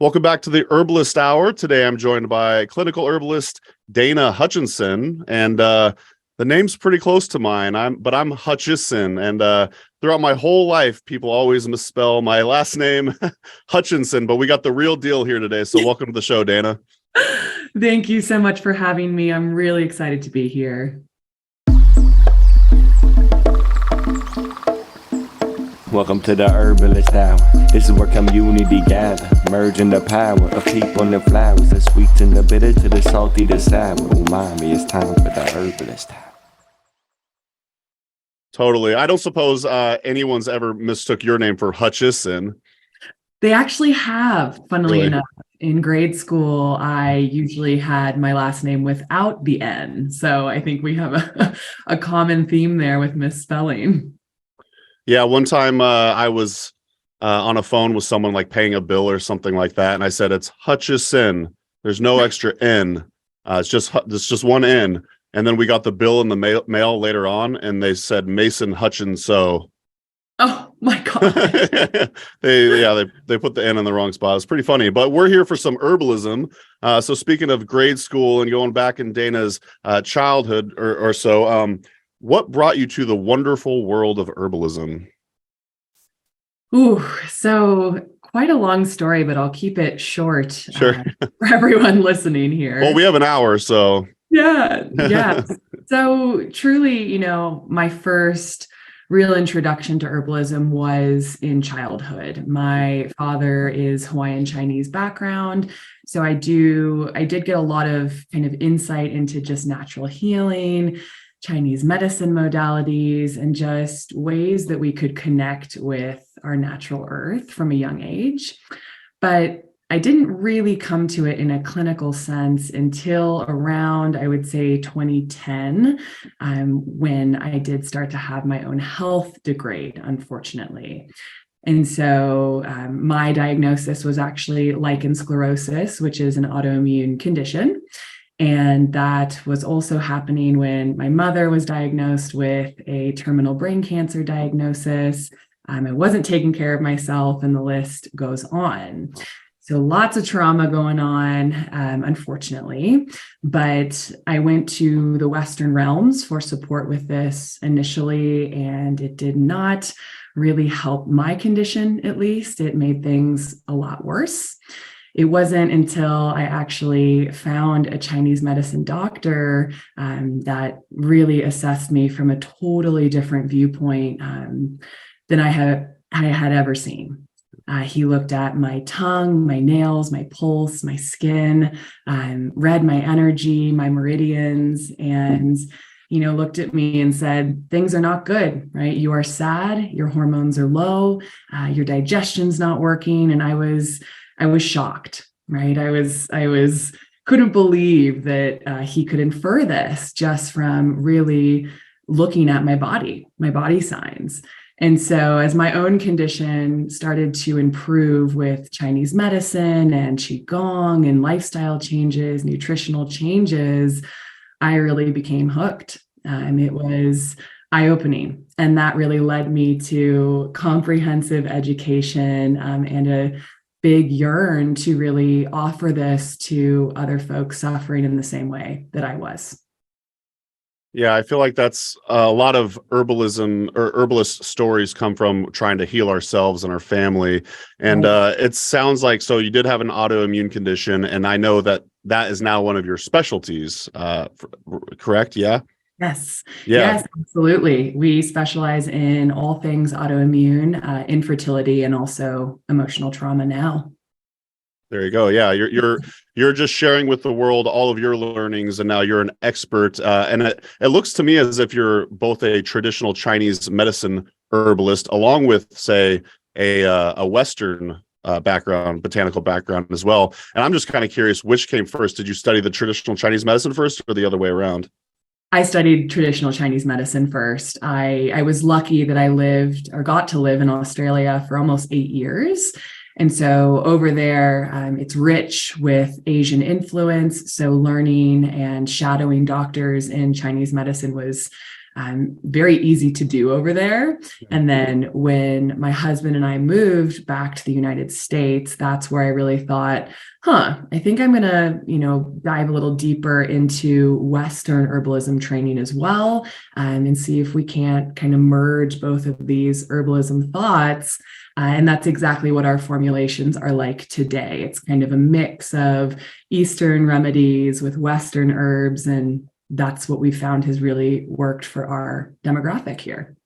Welcome back to the Herbalist Hour. Today I'm joined by clinical herbalist Dana Hutchinson, and the name's pretty close to mine. I'm Hutchison, and throughout my whole life, people always misspell my last name Hutchinson, but we got the real deal here today. So welcome to the show, Dana. Thank you so much for having me. I'm really excited to be here. Welcome to the Herbalist Hour. This is where community gather, merging the power of people and the flowers, the sweet and the bitter to the salty, the sour. Umami, it's time for the Herbalist Hour. Totally. I don't suppose anyone's ever mistook your name for Hutchison. They actually have, funnily Really? enough. In grade school, I usually had my last name without the N. So I think we have a common theme there with misspelling. Yeah, one time I was on a phone with someone like paying a bill or something like that, and I said it's Hutchison. There's no extra N. It's just one N. And then we got the bill in the mail later on, and they said Mason Hutchins. So, oh my God, they put the N in the wrong spot. It's pretty funny. But we're here for some herbalism. So speaking of grade school and going back in Dana's childhood or so. What brought you to the wonderful world of herbalism? Ooh, so quite a long story, but I'll keep it short. Sure. For everyone listening here. Well, we have an hour, so. Yeah. So truly, my first real introduction to herbalism was in childhood. My father is Hawaiian Chinese background. So I did get a lot of kind of insight into just natural healing, Chinese medicine modalities, and just ways that we could connect with our natural earth from a young age. But I didn't really come to it in a clinical sense until around, I would say, 2010, when I did start to have my own health degrade, unfortunately. And so my diagnosis was actually lichen sclerosis, which is an autoimmune condition. And that was also happening when my mother was diagnosed with a terminal brain cancer diagnosis. I wasn't taking care of myself, and the list goes on. So lots of trauma going on, unfortunately. But I went to the Western realms for support with this initially, and it did not really help my condition, at least. It made things a lot worse. It wasn't until I actually found a Chinese medicine doctor that really assessed me from a totally different viewpoint than I had ever seen. He looked at my tongue, my nails, my pulse, my skin, read my energy, my meridians, and looked at me and said, things are not good, right? You are sad, your hormones are low, your digestion's not working. And I was shocked, right? I couldn't believe that he could infer this just from really looking at my body signs. And so as my own condition started to improve with Chinese medicine and Qigong and lifestyle changes, nutritional changes, I really became hooked. It was eye-opening. And that really led me to comprehensive education and a big yearn to really offer this to other folks suffering in the same way that I was. Yeah, I feel like that's a lot of herbalism or herbalist stories come from trying to heal ourselves and our family. And it sounds like, so you did have an autoimmune condition, and I know that is now one of your specialties, correct? Yeah. Yes. Yeah. Yes, absolutely. We specialize in all things autoimmune, infertility, and also emotional trauma now. There you go. Yeah, you're just sharing with the world all of your learnings, and now you're an expert. And it looks to me as if you're both a traditional Chinese medicine herbalist, along with, say, a Western botanical background as well. And I'm just kind of curious, which came first? Did you study the traditional Chinese medicine first, or the other way around? I studied traditional Chinese medicine first. I was lucky that I got to live in Australia for almost 8 years. And so over there, it's rich with Asian influence. So learning and shadowing doctors in Chinese medicine was very easy to do over there. And then when my husband and I moved back to the United States, that's where I really thought, I think I'm going to, dive a little deeper into Western herbalism training as well, and see if we can't kind of merge both of these herbalism thoughts. And that's exactly what our formulations are like today. It's kind of a mix of Eastern remedies with Western herbs, and that's what we found has really worked for our demographic here.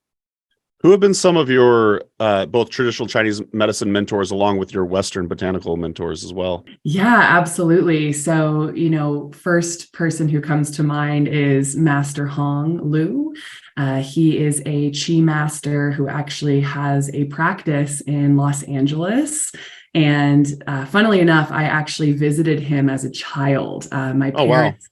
Who have been some of your both traditional Chinese medicine mentors along with your Western botanical mentors as well? Yeah, absolutely. So, first person who comes to mind is Master Hong Lu. He is a Qi master who actually has a practice in Los Angeles. And funnily enough, I actually visited him as a child. My parents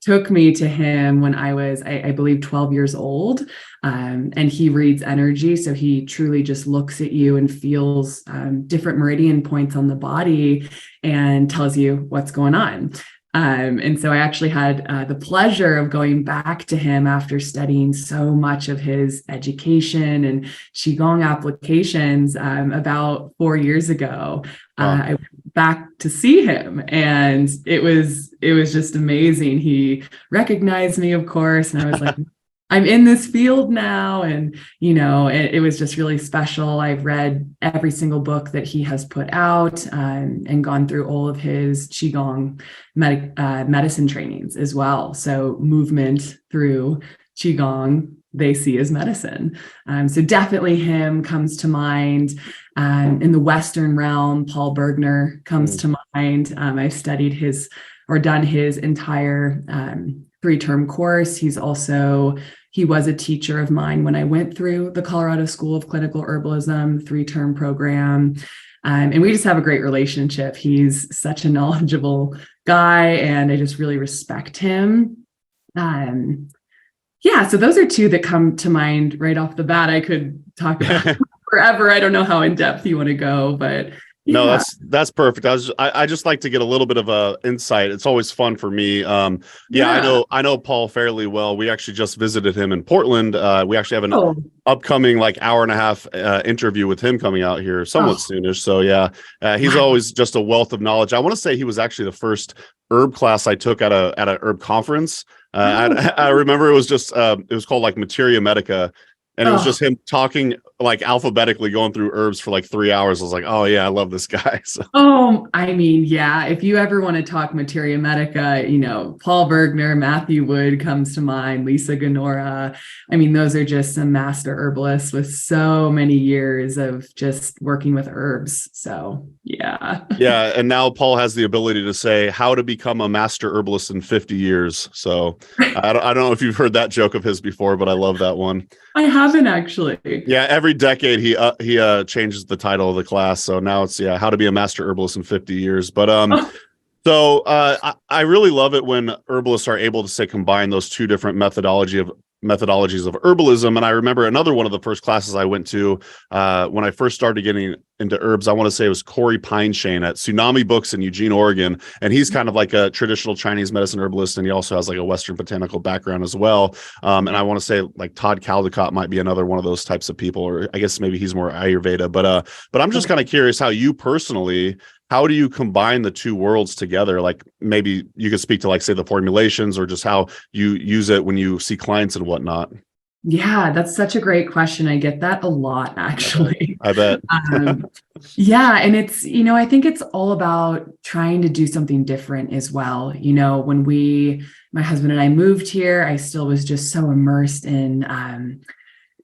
took me to him when I was, I believe, 12 years old. And he reads energy. So he truly just looks at you and feels different meridian points on the body and tells you what's going on. And so I actually had the pleasure of going back to him after studying so much of his education and Qigong applications about 4 years ago. I went back to see him, and it was just amazing. He recognized me, of course, and I was like, I'm in this field now. And, it was just really special. I've read every single book that he has put out and gone through all of his Qigong medicine trainings as well. So movement through Qigong, they see as medicine. So definitely him comes to mind. In the Western realm, Paul Bergner comes to mind. I've studied done his entire 3-term course. He was a teacher of mine when I went through the Colorado School of Clinical Herbalism 3-term program. And we just have a great relationship. He's such a knowledgeable guy, and I just really respect him. So those are two that come to mind right off the bat. I could talk about forever. I don't know how in depth you want to go, but yeah. No, that's perfect. I just like to get a little bit of insight. It's always fun for me. I know Paul fairly well. We actually just visited him in Portland. We actually have an upcoming hour and a half interview with him coming out here somewhat soonish. So he's always just a wealth of knowledge. I want to say he was actually the first herb class I took at a herb conference. I remember it was just it was called Materia Medica. And it was just him talking alphabetically, going through herbs for 3 hours. I was like, oh yeah, I love this guy. So. If you ever want to talk Materia Medica, Paul Bergner, Matthew Wood comes to mind, Lisa Ganora. Those are just some master herbalists with so many years of just working with herbs. So yeah. Yeah. And now Paul has the ability to say how to become a master herbalist in 50 years. So I don't know if you've heard that joke of his before, but I love that one. I haven't actually. Yeah, every decade he changes the title of the class. So now it's how to be a master herbalist in 50 years. But I really love it when herbalists are able to combine those two different methodologies of herbalism. And I remember another one of the first classes I went to when I first started getting into herbs. I want to say it was Corey Pineshane at Tsunami Books in Eugene, Oregon. And he's kind of like a traditional Chinese medicine herbalist. And he also has a Western botanical background as well. And I want to say Todd Caldecott might be another one of those types of people, or I guess maybe he's more Ayurveda. But I'm just kind of curious how you personally, how do you combine the two worlds together? Maybe you could speak to say the formulations, or just how you use it when you see clients and whatnot. Yeah, that's such a great question. I get that a lot, actually. I bet. And it's, I think it's all about trying to do something different as well. When my husband and I moved here, I still was just so immersed in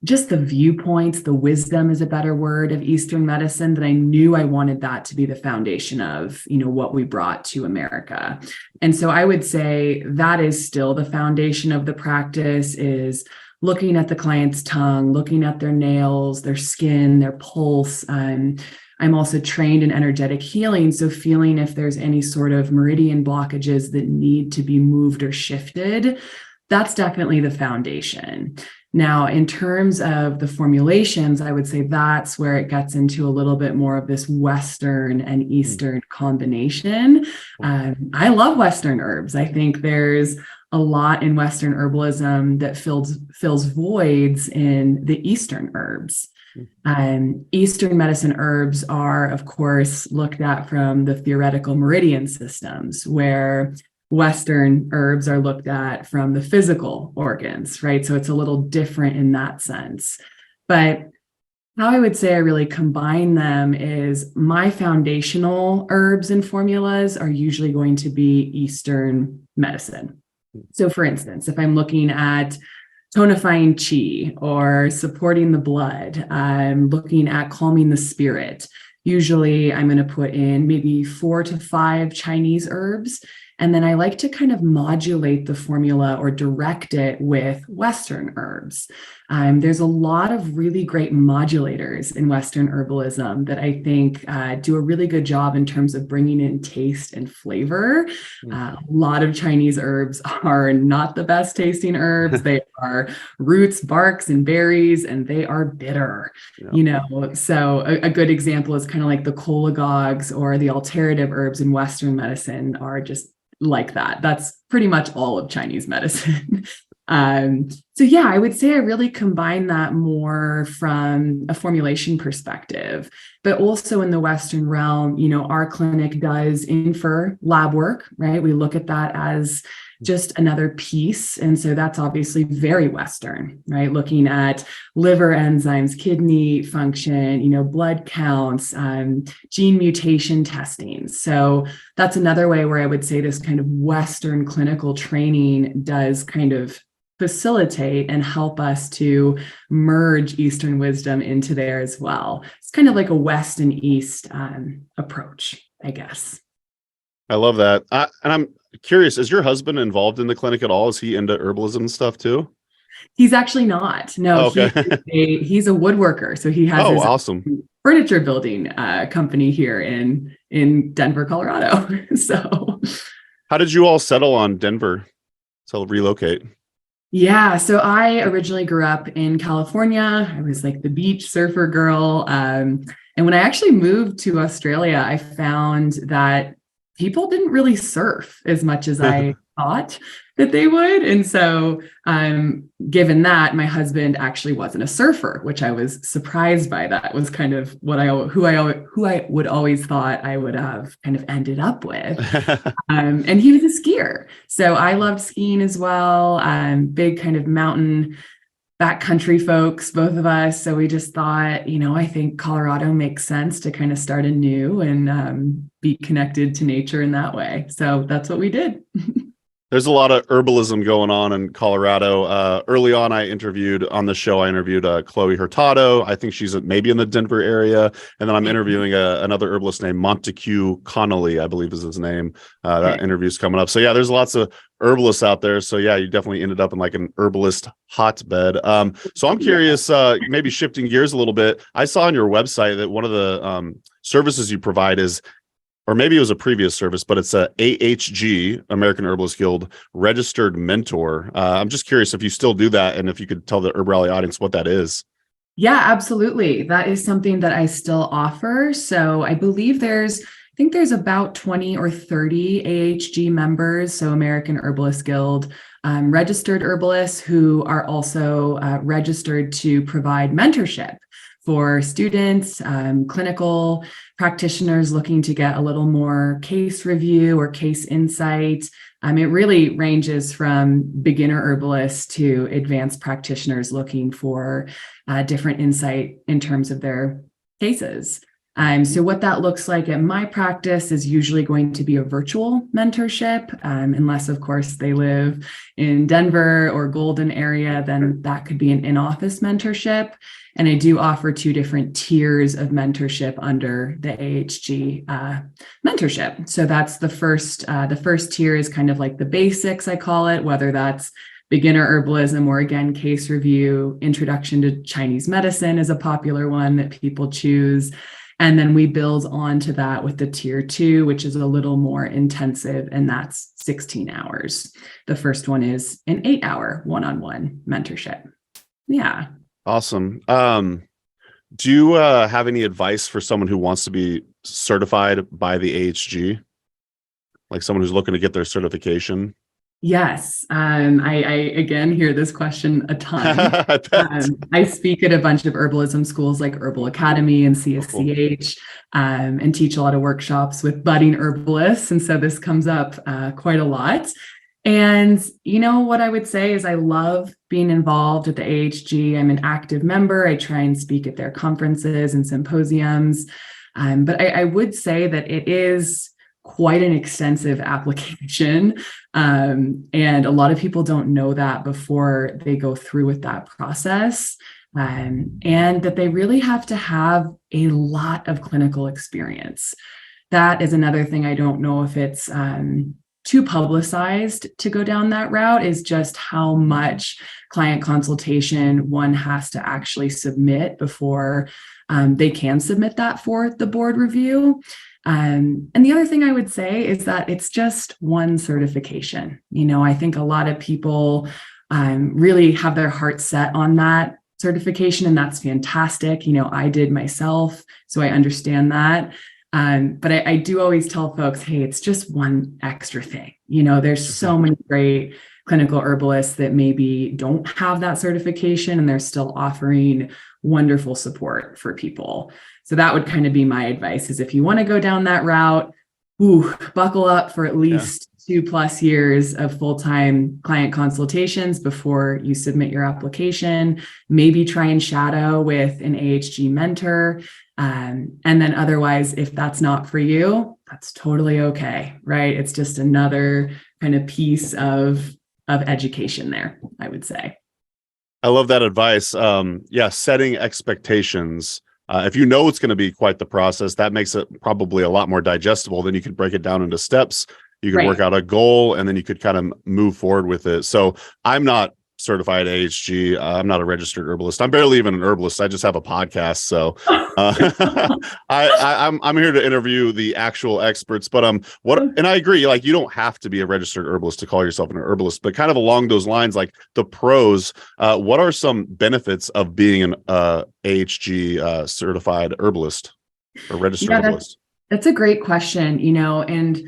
just the viewpoints, the wisdom is a better word, of Eastern medicine, that I knew I wanted that to be the foundation of, what we brought to America. And so I would say that is still the foundation of the practice, is looking at the client's tongue, looking at their nails, their skin, their pulse. I'm also trained in energetic healing. So feeling if there's any sort of meridian blockages that need to be moved or shifted, that's definitely the foundation. Now, in terms of the formulations, I would say that's where it gets into a little bit more of this Western and Eastern combination. I love Western herbs. I think there's a lot in Western herbalism that fills voids in the Eastern herbs. Eastern medicine herbs are, of course, looked at from the theoretical meridian systems, where Western herbs are looked at from the physical organs, right? So it's a little different in that sense. But how I would say I really combine them is my foundational herbs and formulas are usually going to be Eastern medicine. So for instance, if I'm looking at tonifying qi or supporting the blood, I'm looking at calming the spirit. Usually I'm going to put in maybe 4 to 5 Chinese herbs. And then I like to kind of modulate the formula or direct it with Western herbs. There's a lot of really great modulators in Western herbalism that I think do a really good job in terms of bringing in taste and flavor. A lot of Chinese herbs are not the best tasting herbs. They are roots, barks, and berries, and they are bitter. So a good example is kind of like the cholagogues or the alternative herbs in Western medicine are just like that. That's pretty much all of Chinese medicine. So yeah, I would say I really combine that more from a formulation perspective, but also in the Western realm, our clinic does infer lab work, right? We look at that as just another piece. And so that's obviously very Western, right? Looking at liver enzymes, kidney function, blood counts, gene mutation testing. So that's another way where I would say this kind of Western clinical training does kind of facilitate and help us to merge Eastern wisdom into there as well. It's kind of like a West and East approach, I guess. I love that. And I'm curious, is your husband involved in the clinic at all? Is he into herbalism stuff too? He's actually not. No, okay. He's a woodworker. So he has his awesome furniture building company here in Denver, Colorado. So how did you all settle on Denver to relocate? Yeah, so I originally grew up in California. I was like the beach surfer girl. And when I actually moved to Australia, I found that people didn't really surf as much as I thought that they would. And so given that, my husband actually wasn't a surfer, which I was surprised by. That was kind of who I would always thought I would have kind of ended up with. And he was a skier. So I loved skiing as well. Big kind of mountain backcountry folks, both of us. So we just thought, I think Colorado makes sense to kind of start anew and be connected to nature in that way. So that's what we did. There's a lot of herbalism going on in Colorado. Early on, I interviewed Chloe Hurtado. I think she's maybe in the Denver area. And then I'm interviewing another herbalist named Montague Connolly, I believe is his name. That interview's coming up. So yeah, there's lots of herbalists out there. So yeah, you definitely ended up in like an herbalist hotbed. So I'm curious, maybe shifting gears a little bit. I saw on your website that one of the services you provide is, or maybe it was a previous service, but it's a AHG, American Herbalist Guild, registered mentor. I'm just curious if you still do that and if you could tell the HerbRally audience what that is. Yeah, absolutely. That is something that I still offer. So I believe there's about 20 or 30 AHG members, so American Herbalist Guild, registered herbalists who are also registered to provide mentorship for students, clinical practitioners looking to get a little more case review or case insight. It really ranges from beginner herbalists to advanced practitioners looking for different insight in terms of their cases. So what that looks like at my practice is usually going to be a virtual mentorship, unless, of course, they live in Denver or Golden area, then that could be an in-office mentorship. And I do offer 2 different tiers of mentorship under the AHG mentorship. So that's the first tier is kind of like the basics, I call it, whether that's beginner herbalism or, again, case review. Introduction to Chinese medicine is a popular one that people choose. And then we build onto that with the tier 2, which is a little more intensive, and that's 16 hours. The first one is an 8-hour one-on-one mentorship. Yeah. Awesome. Do you have any advice for someone who wants to be certified by the AHG? Like someone who's looking to get their certification? Yes. I again hear this question a ton. I bet. I speak at a bunch of herbalism schools like Herbal Academy and CSCH, and teach a lot of workshops with budding herbalists. And so this comes up quite a lot. And what I would say is I love being involved at the AHG. I'm an active member. I try and speak at their conferences and symposiums. But I would say that it is quite an extensive application. And a lot of people don't know that before they go through with that process. And that they really have to have a lot of clinical experience. That is another thing I don't know if it's too publicized to go down that route, is just how much client consultation one has to actually submit before they can submit that for the board review. And the other thing I would say is that it's just one certification. I think a lot of people really have their heart set on that certification, and that's fantastic. I did myself, so I understand that. But I do always tell folks, hey, it's just one extra thing. There's so many great clinical herbalists that maybe don't have that certification, and they're still offering wonderful support for people. So that would kind of be my advice, is if you want to go down that route, buckle up for at least 2+ years of full-time client consultations before you submit your application. Maybe try and shadow with an AHG mentor. And then otherwise, if that's not for you, that's totally okay, right? It's just another kind of piece of education there, I would say. I love that advice. Setting expectations. If you know it's going to be quite the process, that makes it probably a lot more digestible. Then you can break it down into steps. You can work out a goal, and then you could kind of move forward with it. So I'm not certified AHG. I'm not a registered herbalist. I'm barely even an herbalist. I just have a podcast. So I'm here to interview the actual experts. But and I agree, like, you don't have to be a registered herbalist to call yourself an herbalist, but kind of along those lines, like the pros, what are some benefits of being an AHG certified herbalist or registered herbalist? That's a great question, and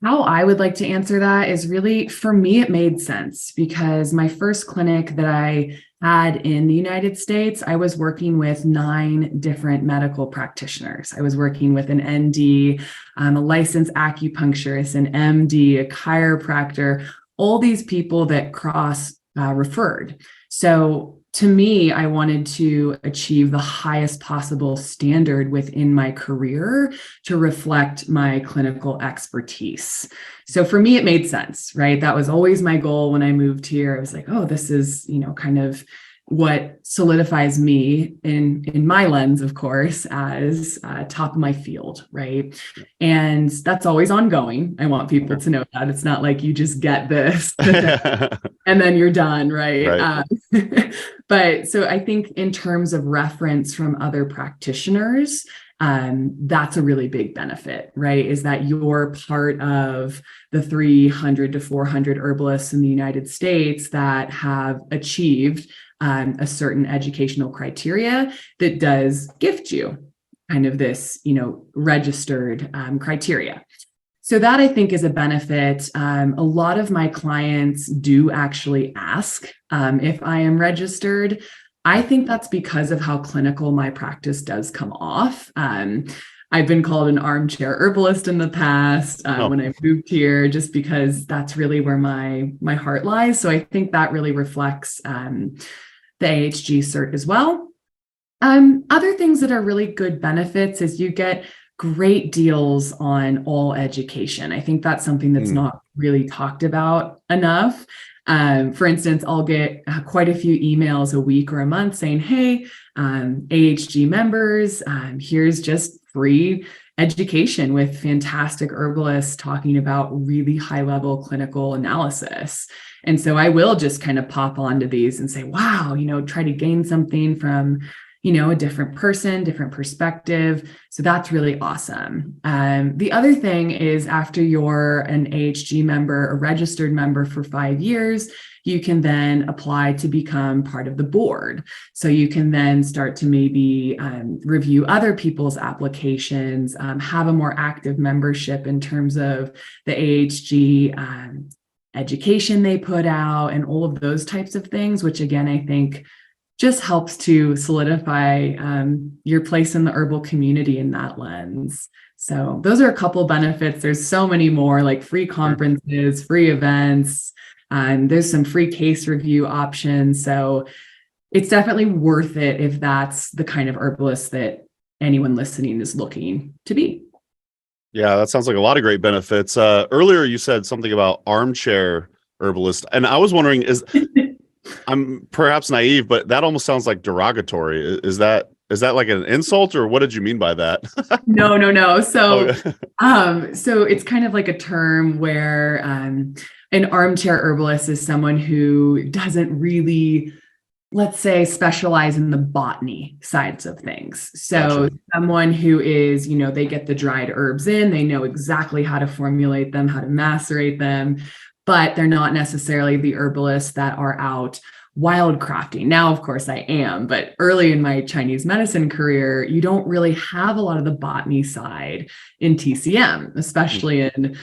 how I would like to answer that is really, for me, it made sense because my first clinic that I had in the United States, I was working with 9 different medical practitioners. I was working with an ND, a licensed acupuncturist, an MD, a chiropractor, all these people that cross referred. So to me, I wanted to achieve the highest possible standard within my career to reflect my clinical expertise. So for me, it made sense, right? That was always my goal when I moved here. I was like, oh, this is, kind of what solidifies me in my lens, of course, as top of my field, right? And that's always ongoing. I want people to know that it's not like you just get this and then you're done, right? But so I think in terms of reference from other practitioners, that's a really big benefit, right? Is that you're part of the 300 to 400 herbalists in the United States that have achieved a certain educational criteria that does gift you kind of this, registered criteria. So that I think is a benefit. A lot of my clients do actually ask if I am registered. I think that's because of how clinical my practice does come off. I've been called an armchair herbalist in the past when I moved here, just because that's really where my heart lies. So I think that really reflects the AHG cert as well. Other things that are really good benefits is you get great deals on all education. I think that's something that's not really talked about enough. For instance, I'll get quite a few emails a week or a month saying, hey, AHG members, here's just free education with fantastic herbalists talking about really high level clinical analysis. And so I will just kind of pop onto these and say, wow, try to gain something from a different person, different perspective. So that's really awesome. The other thing is, after you're an AHG member, a registered member for 5 years, you can then apply to become part of the board. So you can then start to maybe review other people's applications, have a more active membership in terms of the AHG education they put out and all of those types of things, which again, I think just helps to solidify your place in the herbal community in that lens. So those are a couple of benefits. There's so many more, like free conferences, free events, there's some free case review options. So it's definitely worth it if that's the kind of herbalist that anyone listening is looking to be. Yeah, that sounds like a lot of great benefits. Earlier you said something about armchair herbalist, and I was wondering, I'm perhaps naive, but that almost sounds like derogatory. Is that like an insult, or what did you mean by that? No. So, so it's kind of like a term where an armchair herbalist is someone who doesn't really, let's say, specialize in the botany sides of things. So Gotcha. someone who is, they get the dried herbs in, they know exactly how to formulate them, how to macerate them, but they're not necessarily the herbalists that are out wildcrafting. Now, of course, I am, but early in my Chinese medicine career, you don't really have a lot of the botany side in TCM, especially in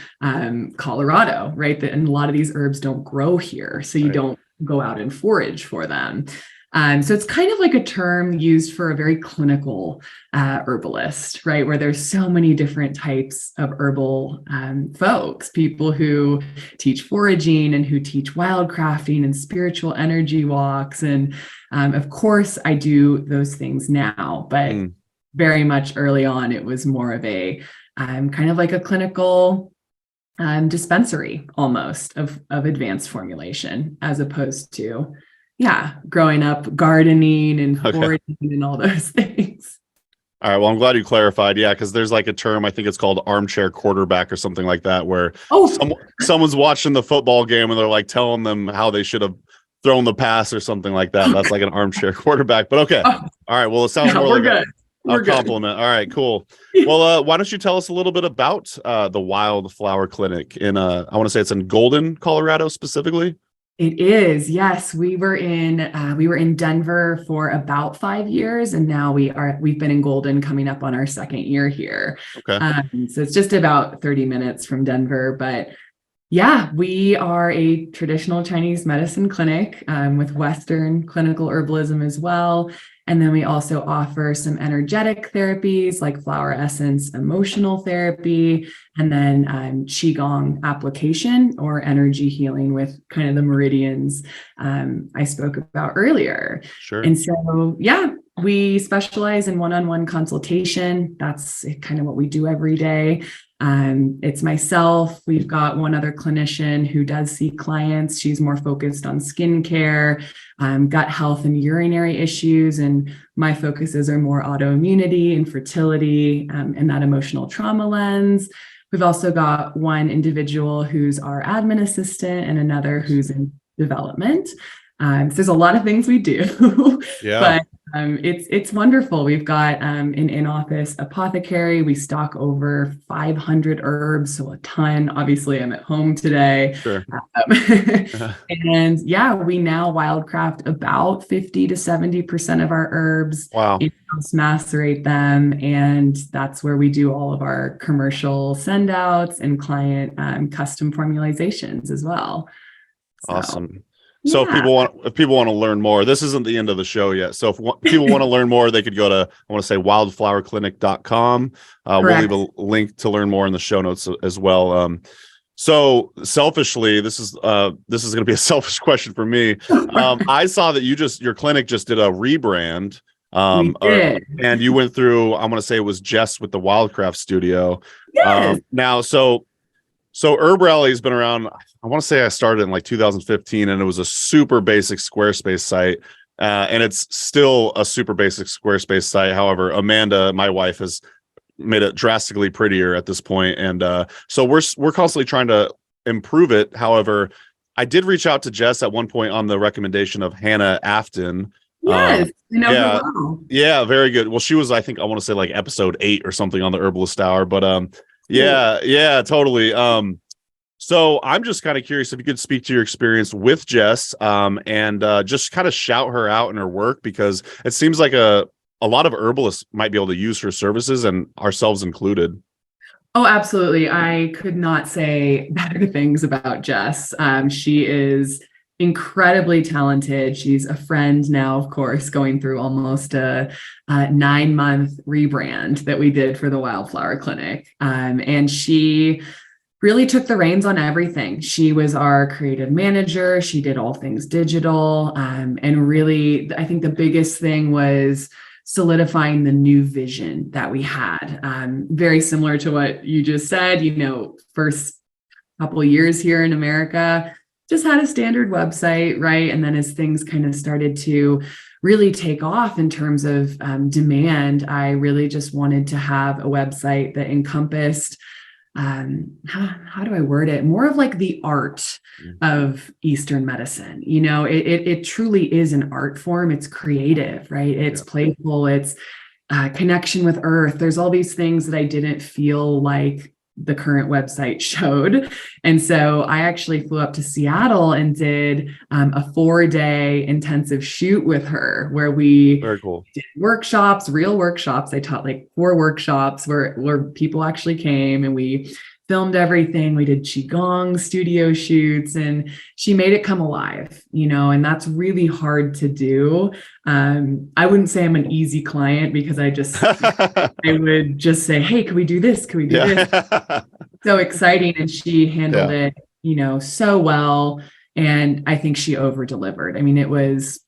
Colorado, right? And a lot of these herbs don't grow here, so you don't go out and forage for them. So it's kind of like a term used for a very clinical herbalist, right? Where there's so many different types of herbal folks, people who teach foraging and who teach wildcrafting and spiritual energy walks. And of course, I do those things now, but very much early on, it was more of a kind of like a clinical dispensary almost of advanced formulation, as opposed to growing up gardening and foraging and all those things. All right. Well, I'm glad you clarified. Yeah, because there's like a term, I think it's called armchair quarterback or something like that, where someone's watching the football game and they're like telling them how they should have thrown the pass or something like that. That's like an armchair quarterback. But okay. All right. Well, it sounds more like a compliment. All right, cool. Well, why don't you tell us a little bit about the Wildflower Clinic in I want to say it's in Golden, Colorado specifically. It is, yes. We were in Denver for about 5 years, and now we've been in Golden, coming up on our second year here. Okay. So it's just about 30 minutes from Denver, but yeah, we are a traditional Chinese medicine clinic with Western clinical herbalism as well. And then we also offer some energetic therapies like flower essence, emotional therapy, and then Qigong application or energy healing with kind of the meridians I spoke about earlier. Sure. And so, we specialize in one-on-one consultation. That's kind of what we do every day. It's myself. We've got one other clinician who does see clients. She's more focused on skincare, gut health and urinary issues. And my focuses are more autoimmunity, infertility, and that emotional trauma lens. We've also got one individual who's our admin assistant and another who's in development. So there's a lot of things we do, but it's wonderful. We've got an in-office apothecary. We stock over 500 herbs, so a ton. Obviously, I'm at home today. Sure. And we now wildcraft about 50 to 70% of our herbs. Wow. In-house macerate them, and that's where we do all of our commercial send outs and client custom formulations as well. Awesome. So if people want to learn more, this isn't the end of the show yet. So if people want to learn more, they could go to, I want to say wildflowerclinic.com. We'll leave a link to learn more in the show notes as well. So selfishly, this is going to be a selfish question for me. I saw that your clinic just did a rebrand. And you went through, I'm going to say it was Jess with the Wildcraft Studio. Yes. Now, so HerbRally has been around. I want to say I started in like 2015, and it was a super basic Squarespace site. And it's still a super basic Squarespace site. However, Amanda, my wife, has made it drastically prettier at this point. And so we're constantly trying to improve it. However, I did reach out to Jess at one point on the recommendation of Hannah Afton. Yes, her well. Yeah, very good. Well, she was, I think, I want to say like episode 8 or something on the Herbalist Hour, but totally. So I'm just kind of curious if you could speak to your experience with Jess, and just kind of shout her out in her work, because it seems like a lot of herbalists might be able to use her services, and ourselves included. Oh, absolutely. I could not say better things about Jess. She is incredibly talented. She's a friend now, of course, going through almost a 9-month rebrand that we did for the Wildflower Clinic. And she really took the reins on everything. She was our creative manager. She did all things digital. And really, I think the biggest thing was solidifying the new vision that we had. Very similar to what you just said, first couple of years here in America, just had a standard website, right? And then as things kind of started to really take off in terms of demand, I really just wanted to have a website that encompassed, how do I word it? More of like the art of Eastern medicine. It truly is an art form. It's creative, right? It's playful. It's connection with earth. There's all these things that I didn't feel like the current website showed. And so I actually flew up to Seattle and did a 4-day intensive shoot with her where we Very cool. did workshops, real workshops. I taught like 4 workshops where people actually came, and we filmed everything. We did Qigong studio shoots, and she made it come alive, and that's really hard to do. I wouldn't say I'm an easy client, because I would just say, hey, can we do this? Can we do this? So exciting. And she handled it, so well. And I think she over delivered. I mean, it was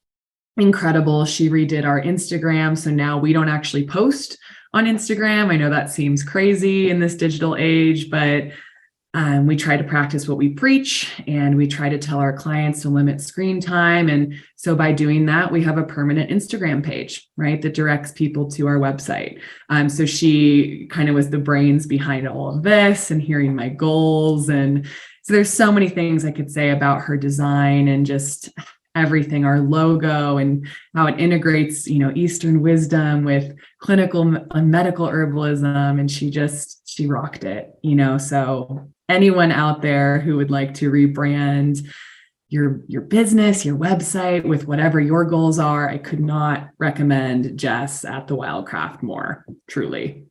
incredible. She redid our Instagram. So now we don't actually post on Instagram. I know that seems crazy in this digital age, but we try to practice what we preach, and we try to tell our clients to limit screen time. And so by doing that, we have a permanent Instagram page, right, that directs people to our website. So she kind of was the brains behind all of this, and hearing my goals. And so there's so many things I could say about her design and just everything, our logo and how it integrates, Eastern wisdom with clinical and medical herbalism. And she rocked it, so anyone out there who would like to rebrand your business, your website with whatever your goals are, I could not recommend Jess at the Wildcraft more, truly.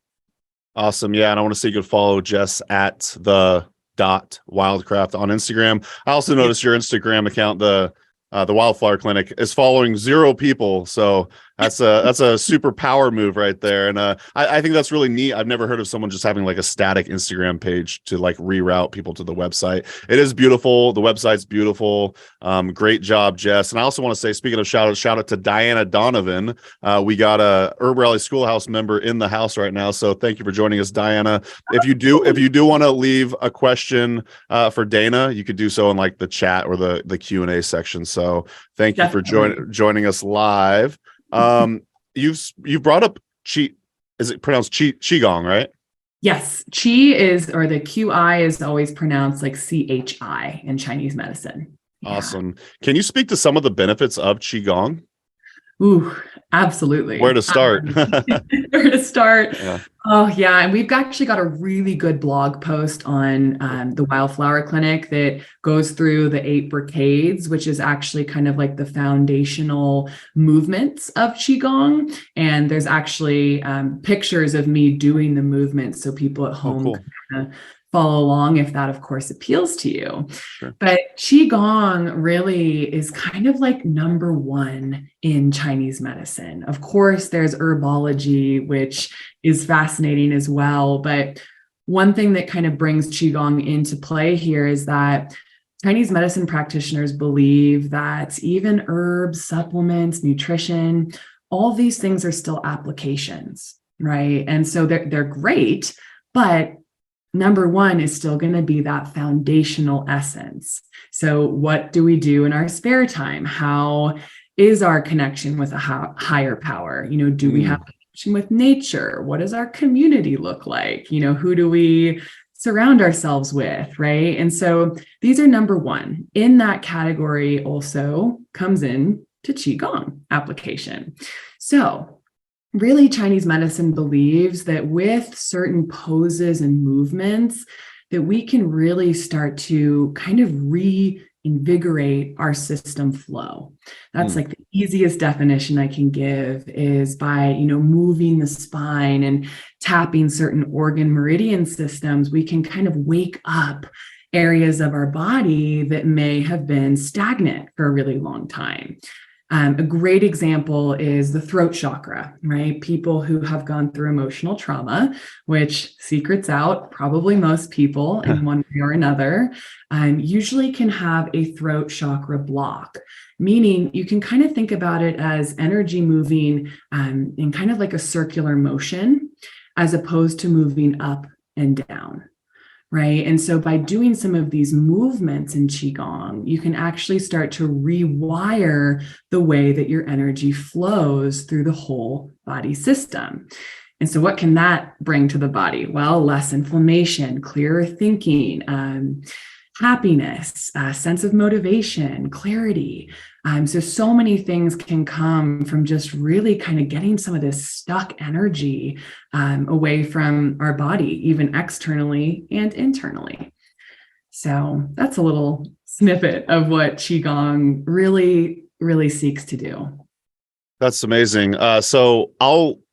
Awesome. Yeah. And I want to say you could follow Jess at the .wildcraft on Instagram. I also noticed your Instagram account, the Wildflower Clinic, is following 0 people. So that's a super power move right there. And I think that's really neat. I've never heard of someone just having like a static Instagram page to like reroute people to the website. It is beautiful. The website's beautiful. Great job, Jess. And I also want to say, speaking of shout out to Diana Donovan. We got a HerbRally Schoolhouse member in the house right now. So thank you for joining us, Diana. If you do want to leave a question for Dana, you could do so in like the chat or the Q&A section. So thank you for joining us live. You've brought up is it pronounced Qigong, right? Yes. Qi is, or the QI is always pronounced like CHI in Chinese medicine. Awesome. Can you speak to some of the benefits of Qigong? Ooh, absolutely. Where to start? Where to start? Yeah. Oh, yeah. And we've actually got a really good blog post on the Wildflower Clinic that goes through the 8 brigades, which is actually kind of like the foundational movements of Qigong. And there's actually pictures of me doing the movements so people at home can follow along, if that, of course, appeals to you. Sure. But Qigong really is kind of like number 1 in Chinese medicine. Of course, there's herbology, which is fascinating as well. But one thing that kind of brings Qigong into play here is that Chinese medicine practitioners believe that even herbs, supplements, nutrition, all these things are still applications, right? And so they're great, but number 1 is still going to be that foundational essence. So what do we do in our spare time? How is our connection with a higher power? Do we have a connection with nature? What does our community look like? Who do we surround ourselves with, right? And so these are number 1. In that category also comes in to Qigong application. So really, Chinese medicine believes that with certain poses and movements, that we can really start to kind of reinvigorate our system flow. That's like the easiest definition I can give, is by, moving the spine and tapping certain organ meridian systems, we can kind of wake up areas of our body that may have been stagnant for a really long time. A great example is the throat chakra, right? People who have gone through emotional trauma, which, secrets out, probably most people in one way or another, usually can have a throat chakra block, meaning you can kind of think about it as energy moving in kind of like a circular motion, as opposed to moving up and down. Right. And so by doing some of these movements in Qigong, you can actually start to rewire the way that your energy flows through the whole body system. And so what can that bring to the body? Well, less inflammation, clearer thinking, happiness, sense of motivation, clarity. So many things can come from just really kind of getting some of this stuck energy away from our body, even externally and internally. So that's a little snippet of what Qigong really, really seeks to do. That's amazing. So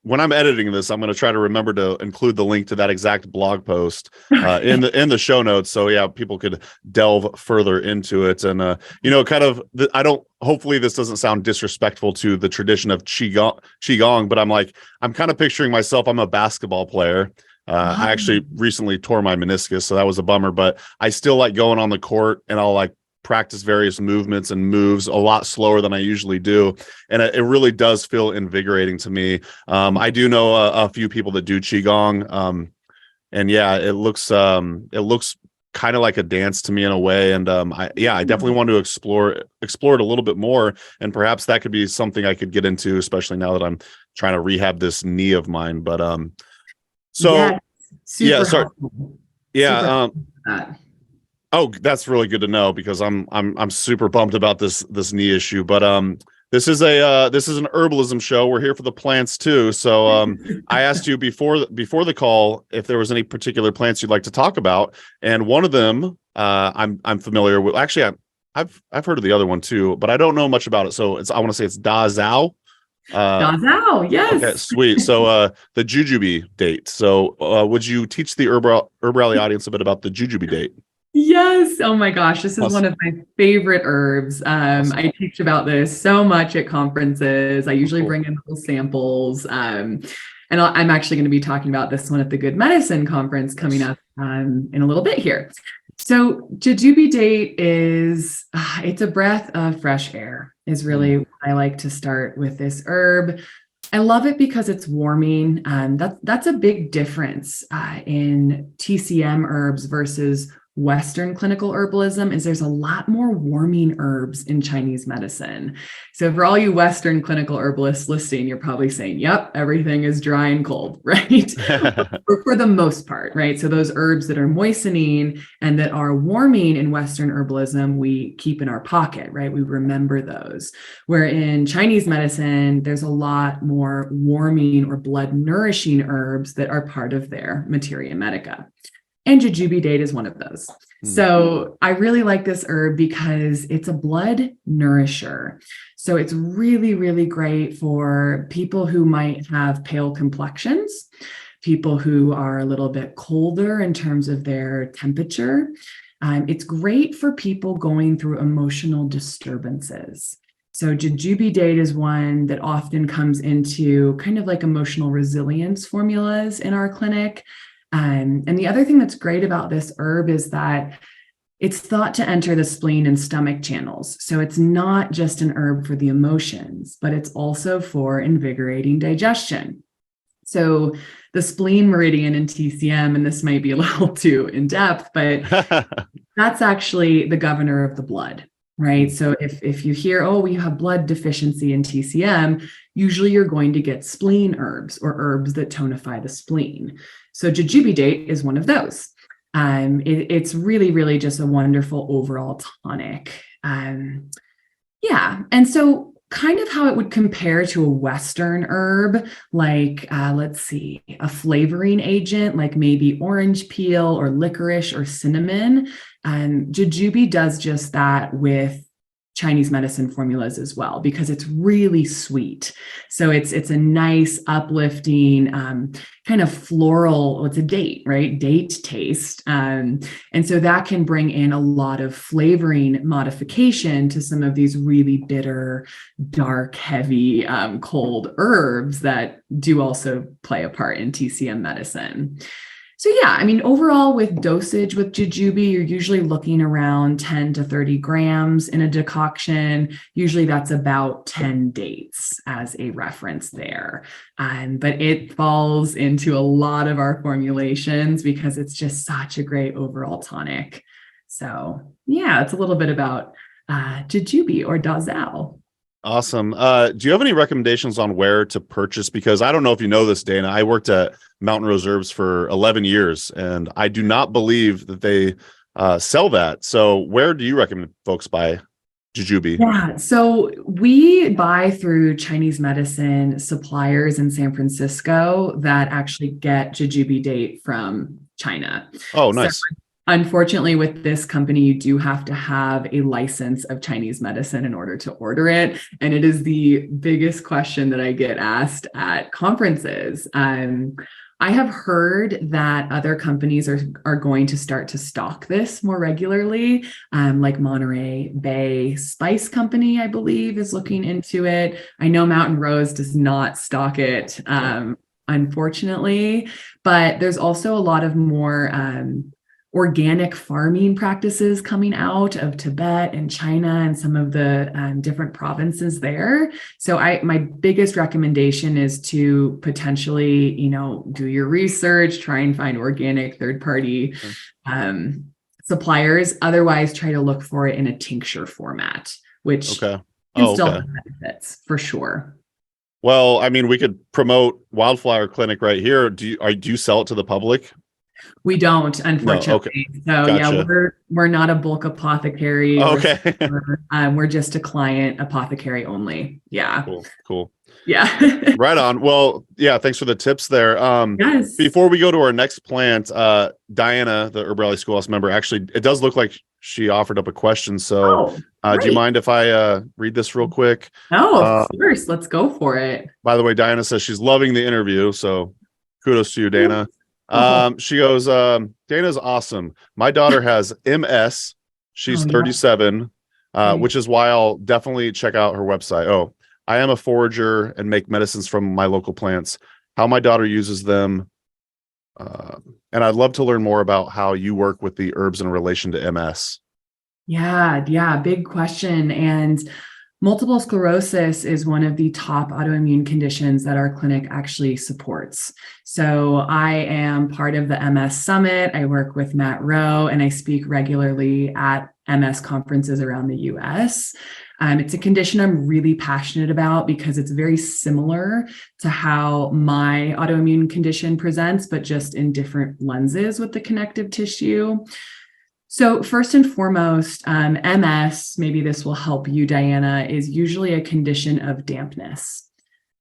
when I'm editing this, I'm going to try to remember to include the link to that exact blog post in the show notes. So yeah, people could delve further into it. And hopefully this doesn't sound disrespectful to the tradition of Qigong, but I'm kind of picturing myself. I'm a basketball player. I actually recently tore my meniscus, so that was a bummer, but I still like going on the court, and I'll practice various movements and moves a lot slower than I usually do. And it really does feel invigorating to me. I do know a few people that do Qigong. And yeah, it looks kind of like a dance to me in a way. And I definitely want to explore it a little bit more. And perhaps that could be something I could get into, especially now that I'm trying to rehab this knee of mine. But oh, that's really good to know, because I'm super bummed about this knee issue. But this is an herbalism show. We're here for the plants too. So I asked you before the call if there was any particular plants you'd like to talk about, and one of them I'm familiar with. Actually, I've heard of the other one too, but I don't know much about it. So I want to say it's Da Zhao. Da Zhao, yes. Okay, sweet. So the Jujube date. So would you teach the HerbRally audience a bit about the Jujube date? Yes. Oh my gosh. This is Awesome. one of my favorite herbs. Awesome. I teach about this so much at conferences. I usually Cool. bring in little samples. And I'm actually going to be talking about this one at the Good Medicine conference coming up in a little bit here. So Jujube date is, it's a breath of fresh air, is really what I like to start with this herb. I love it because it's warming. That's a big difference in TCM herbs versus Western clinical herbalism, is there's a lot more warming herbs in Chinese medicine. So for all you Western clinical herbalists listening, you're probably saying, yep, everything is dry and cold, right? for the most part, right? So those herbs that are moistening and that are warming in Western herbalism, we keep in our pocket, right? We remember those. Where in Chinese medicine, there's a lot more warming or blood nourishing herbs that are part of their materia medica. And Jujube date is one of those. So I really like this herb because it's a blood nourisher. So it's really, really great for people who might have pale complexions, people who are a little bit colder in terms of their temperature. It's great for people going through emotional disturbances. So Jujube date is one that often comes into kind of like emotional resilience formulas in our clinic. And the other thing that's great about this herb is that it's thought to enter the spleen and stomach channels. So it's not just an herb for the emotions, but it's also for invigorating digestion. So the spleen meridian in TCM, and this might be a little too in depth, but that's actually the governor of the blood, right? So if you hear, oh, we have blood deficiency in TCM, usually you're going to get spleen herbs or herbs that tonify the spleen. So Jujube date is one of those. It's really, really just a wonderful overall tonic. And so kind of how it would compare to a Western herb, like, let's see, a flavoring agent, like maybe orange peel or licorice or cinnamon. And Jujube does just that with Chinese medicine formulas as well, because it's really sweet. So it's a nice, uplifting, kind of floral, well, it's a date, right? Date taste. And so that can bring in a lot of flavoring modification to some of these really bitter, dark, heavy, cold herbs that do also play a part in TCM medicine. So yeah, I mean, overall with dosage with Jujube, you're usually looking around 10 to 30 grams in a decoction. Usually that's about 10 dates as a reference there. But it falls into a lot of our formulations because it's just such a great overall tonic. So yeah, it's a little bit about Jujube or Dazao. Awesome. Do you have any recommendations on where to purchase? Because I don't know if you know this, Dana. I worked at Mountain Rose Herbs for 11 years, and I do not believe that they sell that. So where do you recommend folks buy Jujube? Yeah, so we buy through Chinese medicine suppliers in San Francisco that actually get Jujube date from China. Oh, nice. So, unfortunately, with this company, you do have to have a license of Chinese medicine in order to order it. And it is the biggest question that I get asked at conferences. I have heard that other companies are going to start to stock this more regularly, like Monterey Bay Spice Company, I believe, is looking into it. I know Mountain Rose does not stock it, unfortunately, but there's also a lot of more organic farming practices coming out of Tibet and China and some of the different provinces there. So my biggest recommendation is to potentially, do your research, try and find organic third-party suppliers. Otherwise, try to look for it in a tincture format, which can still have benefits for sure. Well, I mean, we could promote Wildflower Clinic right here. Do you sell it to the public? We don't, unfortunately. No, okay. So gotcha. Yeah, we're not a bulk apothecary. Okay. We're just a client apothecary only. Yeah. Cool. Yeah. Right on. Well, yeah, thanks for the tips there. Yes. Before we go to our next plant, Diana, the HerbRally Schoolhouse member, actually, it does look like she offered up a question. So do you mind if I read this real quick? Oh, of course. Let's go for it. By the way, Diana says she's loving the interview. So kudos to you, Dana. She goes, Dana's awesome. My daughter has MS. She's 37, which is why I'll definitely check out her website. I am a forager and make medicines from my local plants, how my daughter uses them. And I'd love to learn more about how you work with the herbs in relation to MS. Yeah. Big question. And multiple sclerosis is one of the top autoimmune conditions that our clinic actually supports. So I am part of the MS Summit. I work with Matt Rowe, and I speak regularly at MS conferences around the US. It's a condition I'm really passionate about because it's very similar to how my autoimmune condition presents, but just in different lenses with the connective tissue. So first and foremost, MS, maybe this will help you, Diana, is usually a condition of dampness.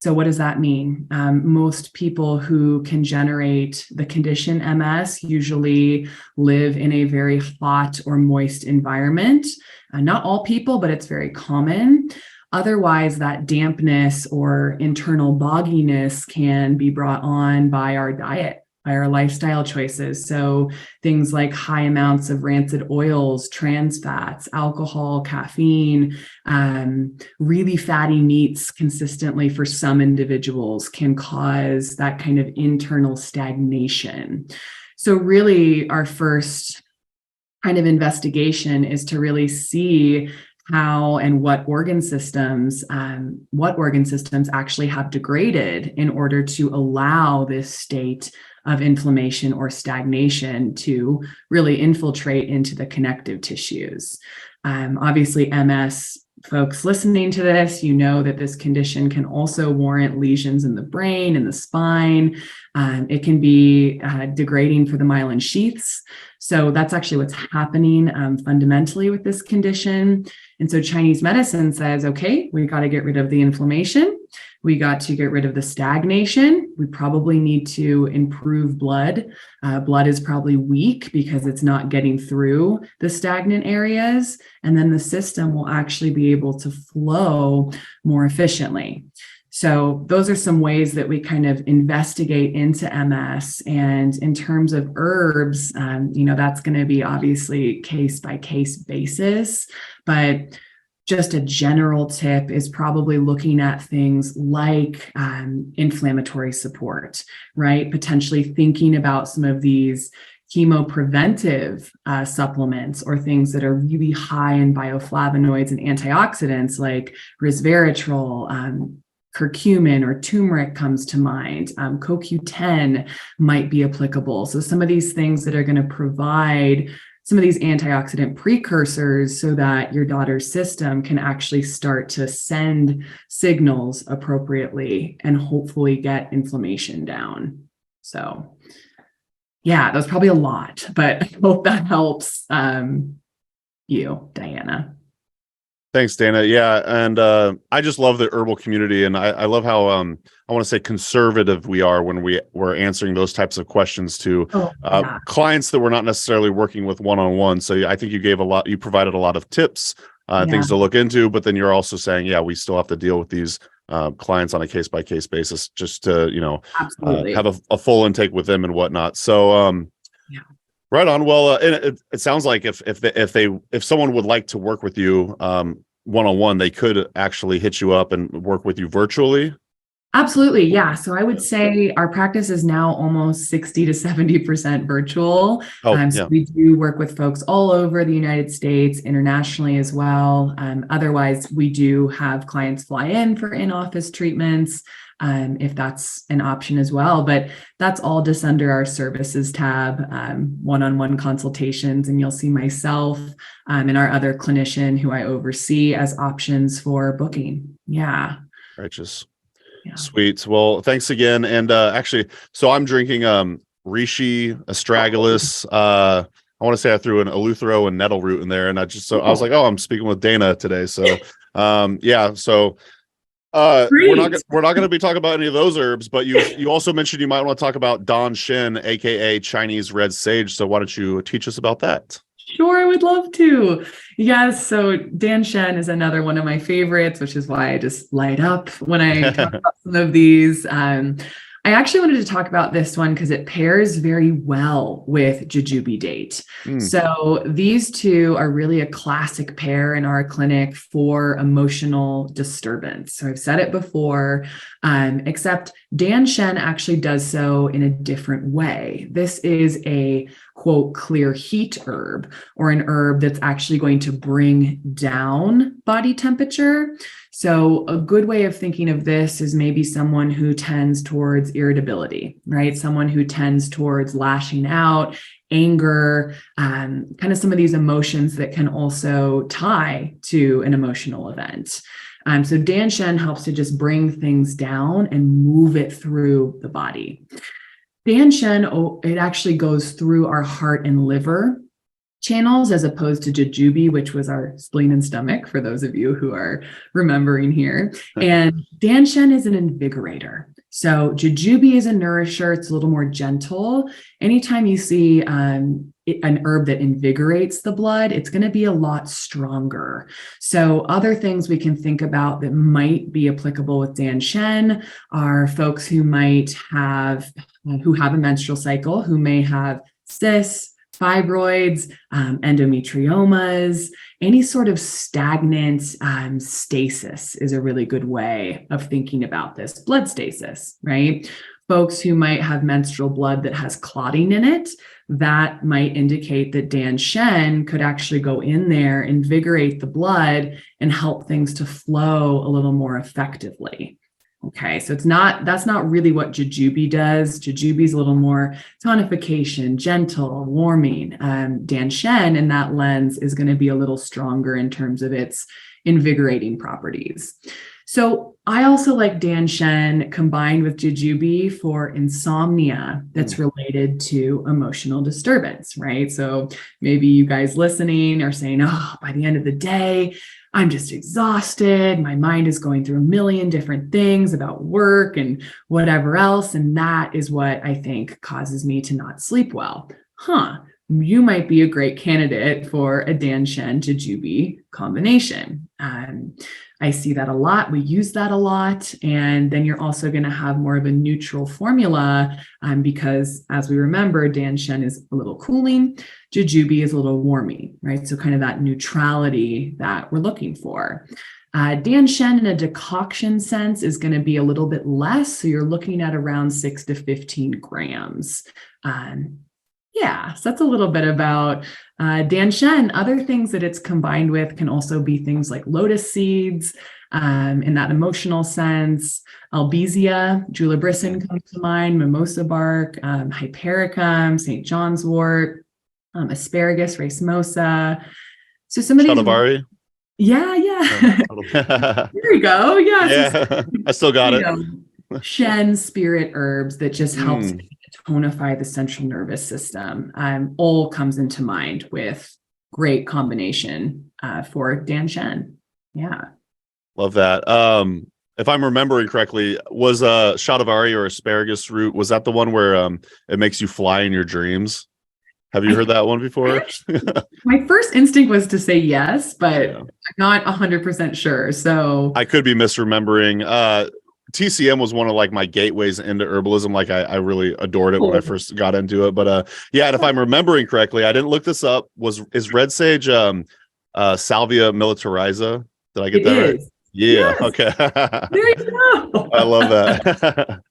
So what does that mean? Most people who can generate the condition MS usually live in a very hot or moist environment. Not all people, but it's very common. Otherwise, that dampness or internal bogginess can be brought on by our diet, by our lifestyle choices. So things like high amounts of rancid oils, trans fats, alcohol, caffeine, really fatty meats consistently for some individuals can cause that kind of internal stagnation. So really our first kind of investigation is to really see how and what organ systems actually have degraded in order to allow this state of inflammation or stagnation to really infiltrate into the connective tissues. Obviously, MS folks listening to this, you know that this condition can also warrant lesions in the brain and the spine. It can be degrading for the myelin sheaths. So that's actually what's happening fundamentally with this condition. And so Chinese medicine says, okay, we got to get rid of the inflammation. We got to get rid of the stagnation. We probably need to improve blood. Blood is probably weak because it's not getting through the stagnant areas. And then the system will actually be able to flow more efficiently. So those are some ways that we kind of investigate into MS. And in terms of herbs, that's going to be obviously case by case basis, but just a general tip is probably looking at things like inflammatory support, right? Potentially thinking about some of these chemopreventive supplements or things that are really high in bioflavonoids and antioxidants like resveratrol, curcumin or turmeric comes to mind. CoQ10 might be applicable. So some of these things that are going to provide some of these antioxidant precursors so that your daughter's system can actually start to send signals appropriately and hopefully get inflammation down. So yeah, that was probably a lot, but I hope that helps you, Diana. Thanks, Dana. Yeah. And I just love the herbal community. And I love how I want to say conservative we are when we're answering those types of questions to clients that we're not necessarily working with one-on-one. So I think you provided a lot of tips, things to look into, but then you're also saying, we still have to deal with these clients on a case-by-case basis just to, have a full intake with them and whatnot. So, right on. Well, it sounds like if someone would like to work with you one-on-one, they could actually hit you up and work with you virtually. Absolutely. Yeah. So I would say our practice is now almost 60 to 70% virtual. So we do work with folks all over the United States, internationally as well. Otherwise, we do have clients fly in for in-office treatments. If that's an option as well, but that's all just under our services tab, one-on-one consultations, and you'll see myself and our other clinician who I oversee as options for booking. Yeah. Righteous. Yeah. Sweet. Well, thanks again. And actually, so I'm drinking reishi, astragalus. I want to say I threw an eleuthero and nettle root in there, and I was like, I'm speaking with Dana today. So so. We're not going to be talking about any of those herbs, but you also mentioned you might want to talk about Dan Shen, aka Chinese red sage. So why don't you teach us about that? Sure, I would love to. Yes, so Dan Shen is another one of my favorites, which is why I just light up when I talk about some of these. I actually wanted to talk about this one because it pairs very well with Jujube date. So these two are really a classic pair in our clinic for emotional disturbance. So I've said it before, except Dan Shen actually does so in a different way. This is a quote clear heat herb, or an herb that's actually going to bring down body temperature. So a good way of thinking of this is maybe someone who tends towards irritability, right? Someone who tends towards lashing out, anger, kind of some of these emotions that can also tie to an emotional event. So Dan Shen helps to just bring things down and move it through the body. Dan Shen, it actually goes through our heart and liver channels as opposed to Jujube, which was our spleen and stomach, for those of you who are remembering here. And Dan Shen is an invigorator. So Jujube is a nourisher. It's a little more gentle. Anytime you see an herb that invigorates the blood, it's going to be a lot stronger. So other things we can think about that might be applicable with Dan Shen are folks who might have a menstrual cycle, who may have cysts, fibroids, endometriomas, any sort of stagnant stasis is a really good way of thinking about this. Blood stasis, right? Folks who might have menstrual blood that has clotting in it, that might indicate that Dan Shen could actually go in there, invigorate the blood, and help things to flow a little more effectively. Okay, so that's not really what Jujube does. Jujube is a little more tonification, gentle, warming. Dan Shen in that lens is going to be a little stronger in terms of its invigorating properties. So I also like Dan Shen combined with Jujube for insomnia that's related to emotional disturbance, right? So maybe you guys listening are saying, oh, by the end of the day, I'm just exhausted. My mind is going through a million different things about work and whatever else. And that is what I think causes me to not sleep well. You might be a great candidate for a Dan Shen Jujube combination. I see that a lot. We use that a lot. And then you're also going to have more of a neutral formula because, as we remember, Dan Shen is a little cooling. Jujube is a little warming, right? So kind of that neutrality that we're looking for. Dan Shen in a decoction sense is going to be a little bit less. So you're looking at around 6 to 15 grams. So that's a little bit about Dan Shen. Other things that it's combined with can also be things like lotus seeds in that emotional sense. Albizia, julibrissin comes to mind, mimosa bark, hypericum, St. John's wort, asparagus, racemosa. So some of these. Shoutout. There you go. Yeah, I still got it. Shen spirit herbs that just helps tonify the central nervous system. All comes into mind with great combination for Dan Shen. Yeah. Love that. If I'm remembering correctly, was shoutout or asparagus root, was that the one where it makes you fly in your dreams? Have you heard that one before? My first instinct was to say yes, but I'm not 100% sure. So I could be misremembering. TCM was one of like my gateways into herbalism. Like I really adored it when I first got into it. But and if I'm remembering correctly, I didn't look this up. Is red sage Salvia militariza? Did I get that right? Yeah. Yes. Okay. There you go. I love that.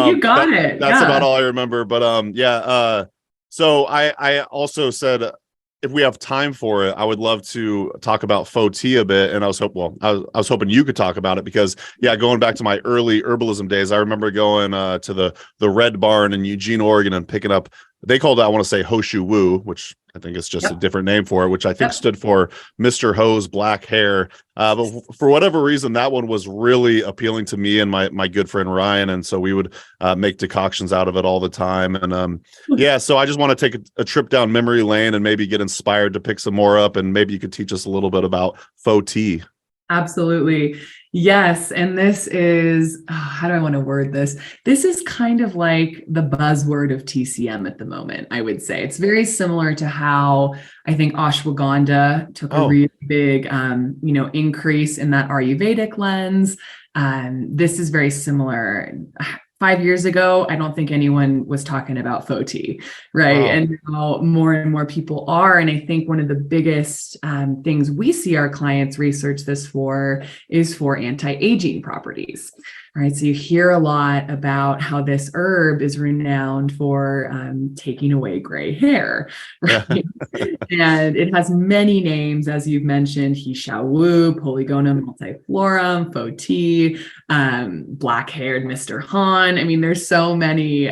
You got it. That's about all I remember. But so I also said, if we have time for it, I would love to talk about Foti a bit. And I was hoping you could talk about it because, going back to my early herbalism days, I remember going to the Red Barn in Eugene, Oregon, and picking up. They called it, I want to say, Hoshu Wu, which I think is just a different name for it, which I think stood for Mr. Ho's black hair. But for whatever reason, that one was really appealing to me and my good friend Ryan. And so we would make decoctions out of it all the time. And so I just want to take a trip down memory lane and maybe get inspired to pick some more up. And maybe you could teach us a little bit about Foti. Absolutely. Yes. And this is, how do I want to word this? This is kind of like the buzzword of TCM at the moment, I would say. It's very similar to how I think ashwagandha took a really big, increase in that Ayurvedic lens. This is very similar. 5 years ago, I don't think anyone was talking about Foti, right? Wow. And now more and more people are. And I think one of the biggest things we see our clients research this for is for anti-aging properties, right? So you hear a lot about how this herb is renowned for taking away gray hair, right? And it has many names, as you've mentioned, Hishawu, Polygonum multiflorum, Foti, black-haired Mr. Han. I mean, there's so many.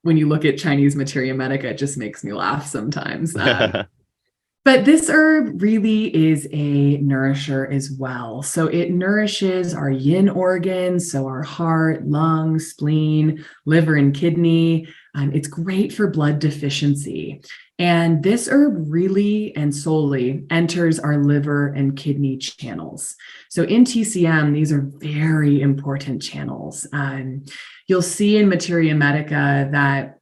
When you look at Chinese materia medica, it just makes me laugh sometimes. But this herb really is a nourisher as well. So it nourishes our yin organs, so our heart, lungs, spleen, liver, and kidney. It's great for blood deficiency. And this herb really and solely enters our liver and kidney channels. So in TCM, these are very important channels. You'll see in materia medica that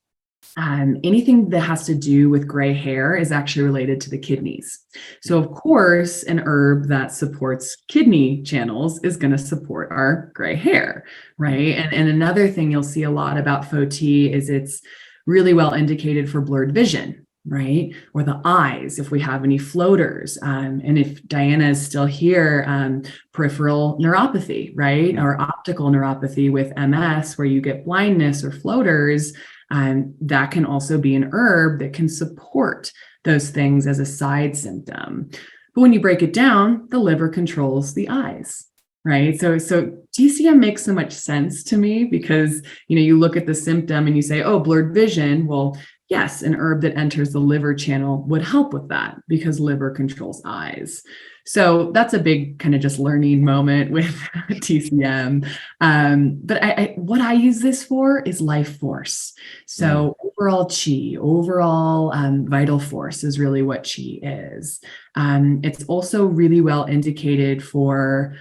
anything that has to do with gray hair is actually related to the kidneys. So of course, an herb that supports kidney channels is going to support our gray hair, right? And another thing you'll see a lot about Foti is it's really well indicated for blurred vision, right? Or the eyes, if we have any floaters. And if Diana is still here, peripheral neuropathy, right? Or optical neuropathy with MS, where you get blindness or floaters. That can also be an herb that can support those things as a side symptom. But when you break it down, the liver controls the eyes, right? So TCM makes so much sense to me because, you look at the symptom and you say, oh, blurred vision. Well, yes, an herb that enters the liver channel would help with that because liver controls eyes. So that's a big kind of just learning moment with TCM. But what I use this for is life force. So overall chi, overall vital force is really what chi is. It's also really well indicated for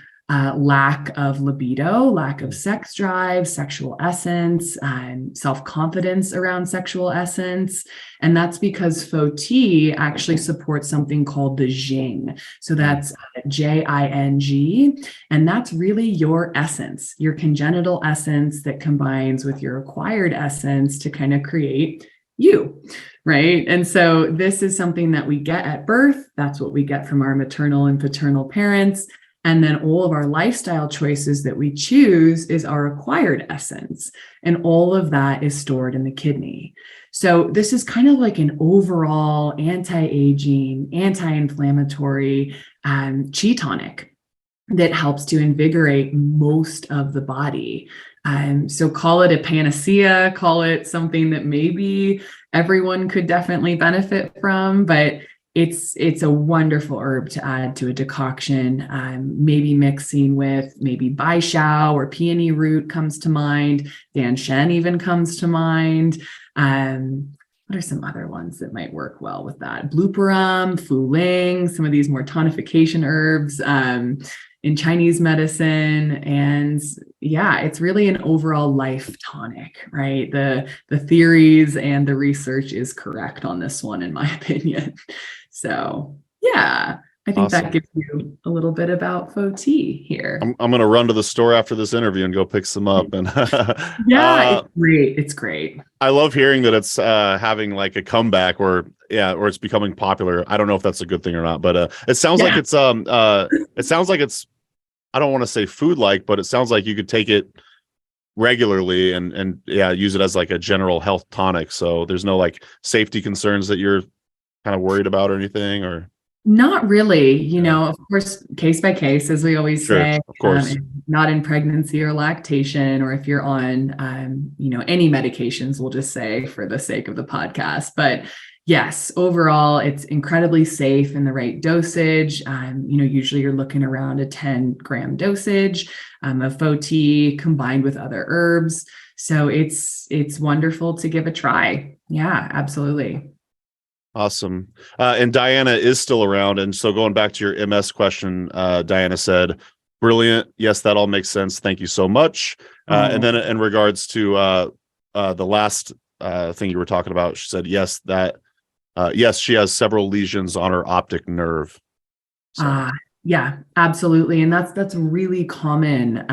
lack of libido, lack of sex drive, sexual essence, self-confidence around sexual essence. And that's because Foti actually supports something called the Jing. So that's Jing. And that's really your essence, your congenital essence that combines with your acquired essence to kind of create you, right? And so this is something that we get at birth. That's what we get from our maternal and paternal parents. And then all of our lifestyle choices that we choose is our acquired essence. And all of that is stored in the kidney. So this is kind of like an overall anti-aging, anti-inflammatory chi tonic that helps to invigorate most of the body. So call it a panacea, call it something that maybe everyone could definitely benefit from, but it's a wonderful herb to add to a decoction, maybe mixing with maybe bai shao or peony root comes to mind. Dan Shen even comes to mind. What are some other ones that might work well with that? Blueparum, fu ling, some of these more tonification herbs in Chinese medicine. And yeah, it's really an overall life tonic, right? The theories and the research is correct on this one, in my opinion. So yeah, I think Awesome. that gives you a little bit about Foti here. I'm going to run to the store after this interview and go pick some up. And yeah, it's great. It's great. I love hearing that it's having like a comeback or it's becoming popular. I don't know if that's a good thing or not, but it sounds like it's I don't want to say food-like, but it sounds like you could take it regularly and use it as like a general health tonic. So there's no like safety concerns that you're kind of worried about or anything, or not really, of course, case by case, as we always say, of course. Not in pregnancy or lactation, or if you're on, any medications, we'll just say for the sake of the podcast. But yes, overall, it's incredibly safe in the right dosage. Usually you're looking around a 10-gram dosage of Foti combined with other herbs. So it's wonderful to give a try. Yeah, absolutely. Awesome. And Diana is still around. And so going back to your MS question, Diana said, brilliant. Yes, that all makes sense. Thank you so much. And then in regards to the last thing you were talking about, she said, yes, she has several lesions on her optic nerve. So. Yeah, absolutely. And that's really common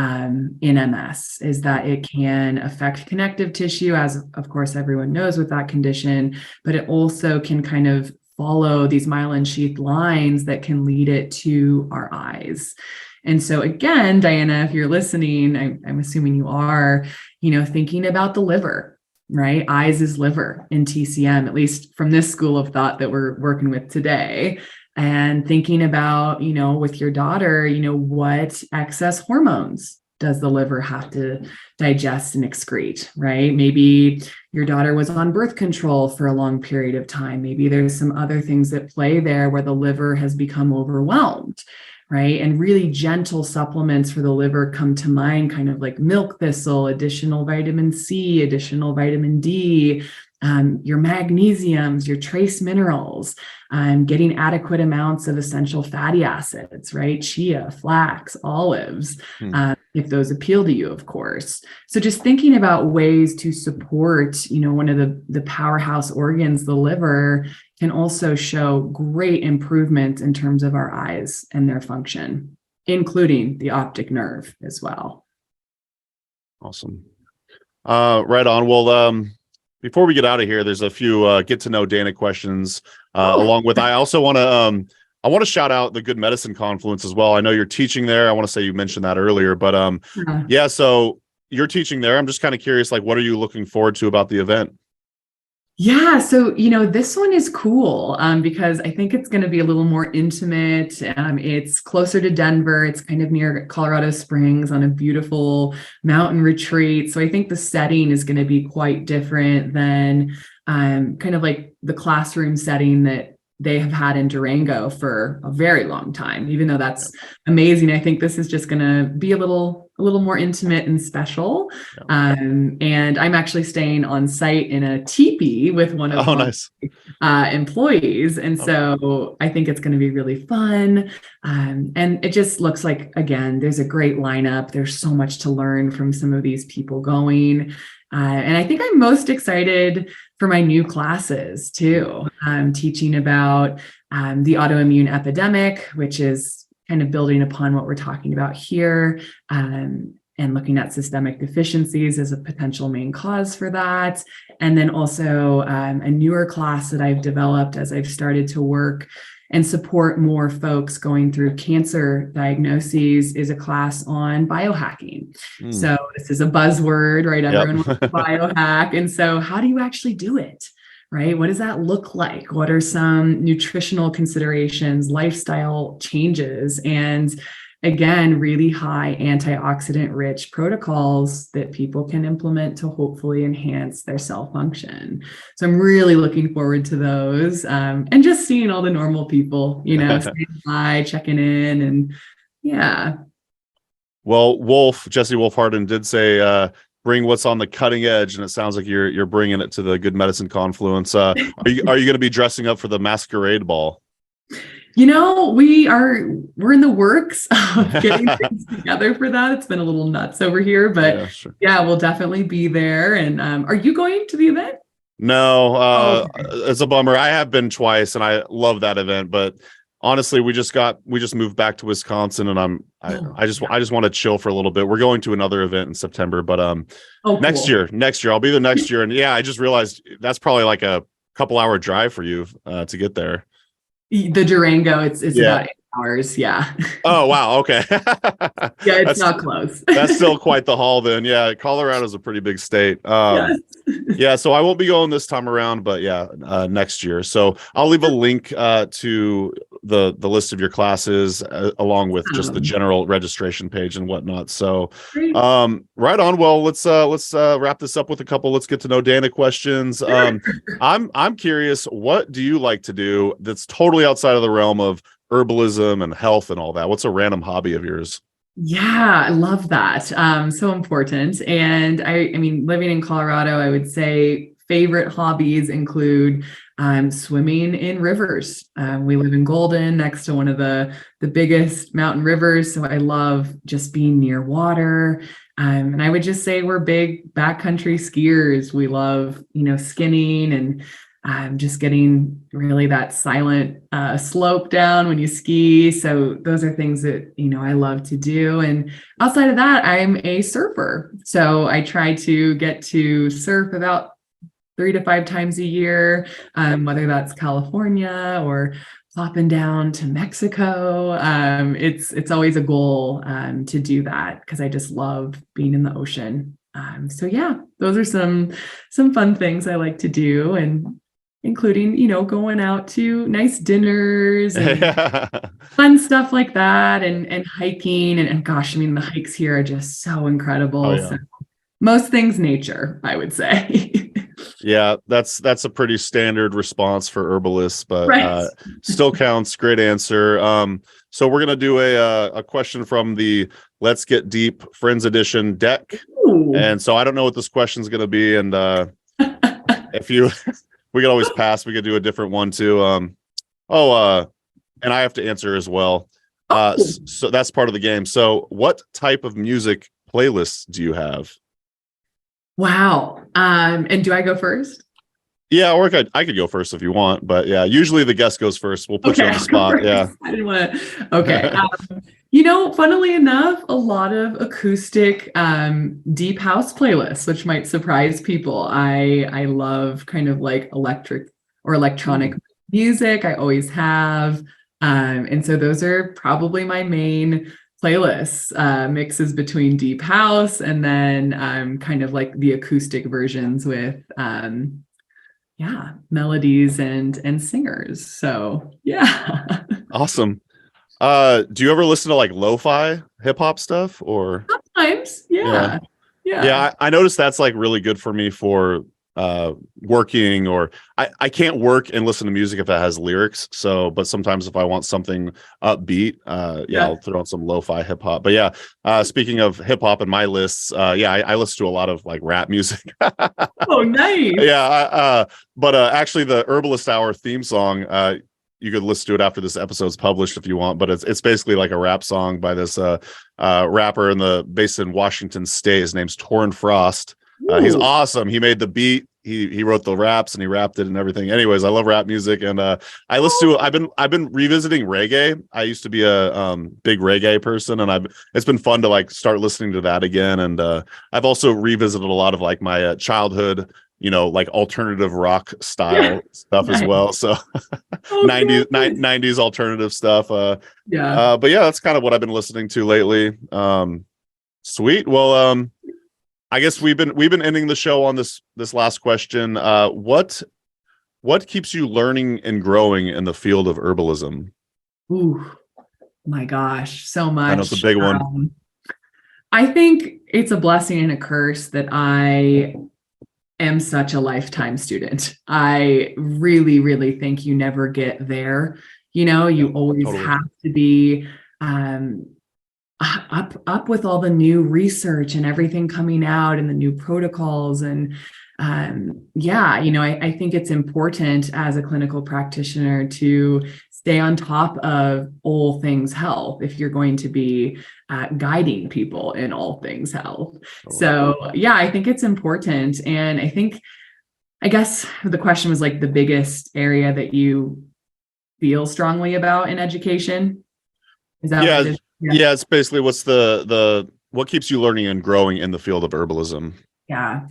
in MS, is that it can affect connective tissue, as of course everyone knows with that condition, but it also can kind of follow these myelin sheath lines that can lead it to our eyes. And so again, Diana, if you're listening, I'm assuming you are, thinking about the liver, right? Eyes is liver in TCM, at least from this school of thought that we're working with today. And thinking about, with your daughter, what excess hormones does the liver have to digest and excrete, right? Maybe your daughter was on birth control for a long period of time. Maybe there's some other things that play there where the liver has become overwhelmed, right? And really gentle supplements for the liver come to mind, kind of like milk thistle, additional vitamin C, additional vitamin D, your magnesiums, your trace minerals, getting adequate amounts of essential fatty acids, right? Chia, flax, olives, if those appeal to you, of course. So just thinking about ways to support, one of the powerhouse organs, the liver, can also show great improvement in terms of our eyes and their function, including the optic nerve as well. Awesome. Right on. Well, before we get out of here, there's a few get to know Dana questions. Along with, I also want to shout out the Good Medicine Confluence as well. I know you're teaching there. I want to say you mentioned that earlier, but so you're teaching there. I'm just kind of curious, like, what are you looking forward to about the event? Yeah, so, this one is cool because I think it's going to be a little more intimate. It's closer to Denver. It's kind of near Colorado Springs on a beautiful mountain retreat. So I think the setting is going to be quite different than kind of like the classroom setting that they have had in Durango for a very long time. Even though that's amazing, I think this is just going to be a little more intimate and special. And I'm actually staying on site in a teepee with one of my employees. And so I think it's going to be really fun. And it just looks like, again, there's a great lineup. There's so much to learn from some of these people going. And I think I'm most excited for my new classes too. I'm teaching about the autoimmune epidemic, which is kind of building upon what we're talking about here, and looking at systemic deficiencies as a potential main cause for that. And then also a newer class that I've developed as I've started to work and support more folks going through cancer diagnoses is a class on biohacking. So this is a buzzword, right? Everyone wants to biohack. And so how do you actually do it, right? What does that look like? What are some nutritional considerations, lifestyle changes, and again, really high antioxidant rich protocols that people can implement to hopefully enhance their cell function. So I'm really looking forward to those, and just seeing all the normal people, saying hi, checking in, and yeah. Well, Jesse Wolf Harden did say, bring what's on the cutting edge, and it sounds like you're bringing it to the Good Medicine Confluence. Are you going to be dressing up for the masquerade ball? We're in the works of getting things together for that. It's been a little nuts over here, but we'll definitely be there. And are you going to the event? No, it's a bummer. I have been twice and I love that event, but honestly, we just moved back to Wisconsin, and I just want to chill for a little bit. We're going to another event in September, but next year I'll be the next year. And I just realized that's probably like a couple hour drive for you to get there. The Durango, it's about 8 hours. Yeah. Oh, wow. Okay. It's not close. That's still quite the haul then. Yeah. Colorado's a pretty big state. Yes. So I won't be going this time around, but next year. So I'll leave a link to the list of your classes along with just the general registration page and whatnot. So right on. Well, let's wrap this up with a couple let's get to know Dana questions. I'm curious, what do you like to do that's totally outside of the realm of herbalism and health and all that? What's a random hobby of yours? Yeah, I love that. So important. And I mean, living in Colorado, I would say favorite hobbies include swimming in rivers. We live in Golden, next to one of the biggest mountain rivers. So I love just being near water. And I would just say we're big backcountry skiers. We love, skinning and just getting really that silent slope down when you ski. So those are things that, I love to do. And outside of that, I'm a surfer. So I try to get to surf about 3 to 5 times a year, whether that's California or popping down to Mexico. It's always a goal to do that because I just love being in the ocean. Those are some fun things I like to do, and including, going out to nice dinners and fun stuff like that, and hiking. And gosh, I mean, the hikes here are just so incredible. So most things nature, I would say. Yeah, that's a pretty standard response for herbalists, but still counts. Great answer. So we're gonna do a question from the Let's Get Deep Friends Edition deck. Ooh. And so I don't know what this question is gonna be, and if you we could always pass, we could do a different one too. And I have to answer as well. So that's part of the game. So what type of music playlists do you have? Wow. And do I go first? Yeah, or I could go first if you want, but usually the guest goes first. We'll put you on the spot. Yeah. I didn't want to. Okay. Funnily enough, a lot of acoustic, deep house playlists, which might surprise people. I love kind of like electric or electronic music. I always have. And so those are probably my main playlists, mixes between deep house and then kind of like the acoustic versions with melodies and singers. So Awesome. Do you ever listen to like lo-fi hip hop stuff or? Sometimes, yeah. I noticed that's like really good for me for working, or I can't work and listen to music if it has lyrics. So, but sometimes if I want something upbeat, I'll throw on some lo-fi hip hop. But yeah, speaking of hip hop in my lists, I listen to a lot of like rap music. Oh, nice. Yeah. But actually the Herbalist Hour theme song, you could listen to it after this episode's published if you want, but it's basically like a rap song by this rapper based in Washington State. His name's Torrin Frost. He's awesome. He made the beat. He wrote the raps and he rapped it and everything. Anyways, I love rap music, and I listen to. I've been revisiting reggae. I used to be a big reggae person, and it's been fun to like start listening to that again. And I've also revisited a lot of like my childhood, like alternative rock style stuff as well. So 90s alternative stuff. But yeah, that's kind of what I've been listening to lately. Sweet. Well, I guess we've been ending the show on this last question. What keeps you learning and growing in the field of herbalism? Ooh, my gosh, so much. I know it's a big one. I think it's a blessing and a curse that I am such a lifetime student. I really, really think you never get there. You always have to be up with all the new research and everything coming out and the new protocols. And I think it's important as a clinical practitioner to stay on top of all things health if you're going to be guiding people in all things health. So I think it's important. And I guess the question was like the biggest area that you feel strongly about in education. Is that what it is? Yeah, it's basically what's what keeps you learning and growing in the field of herbalism. Yeah.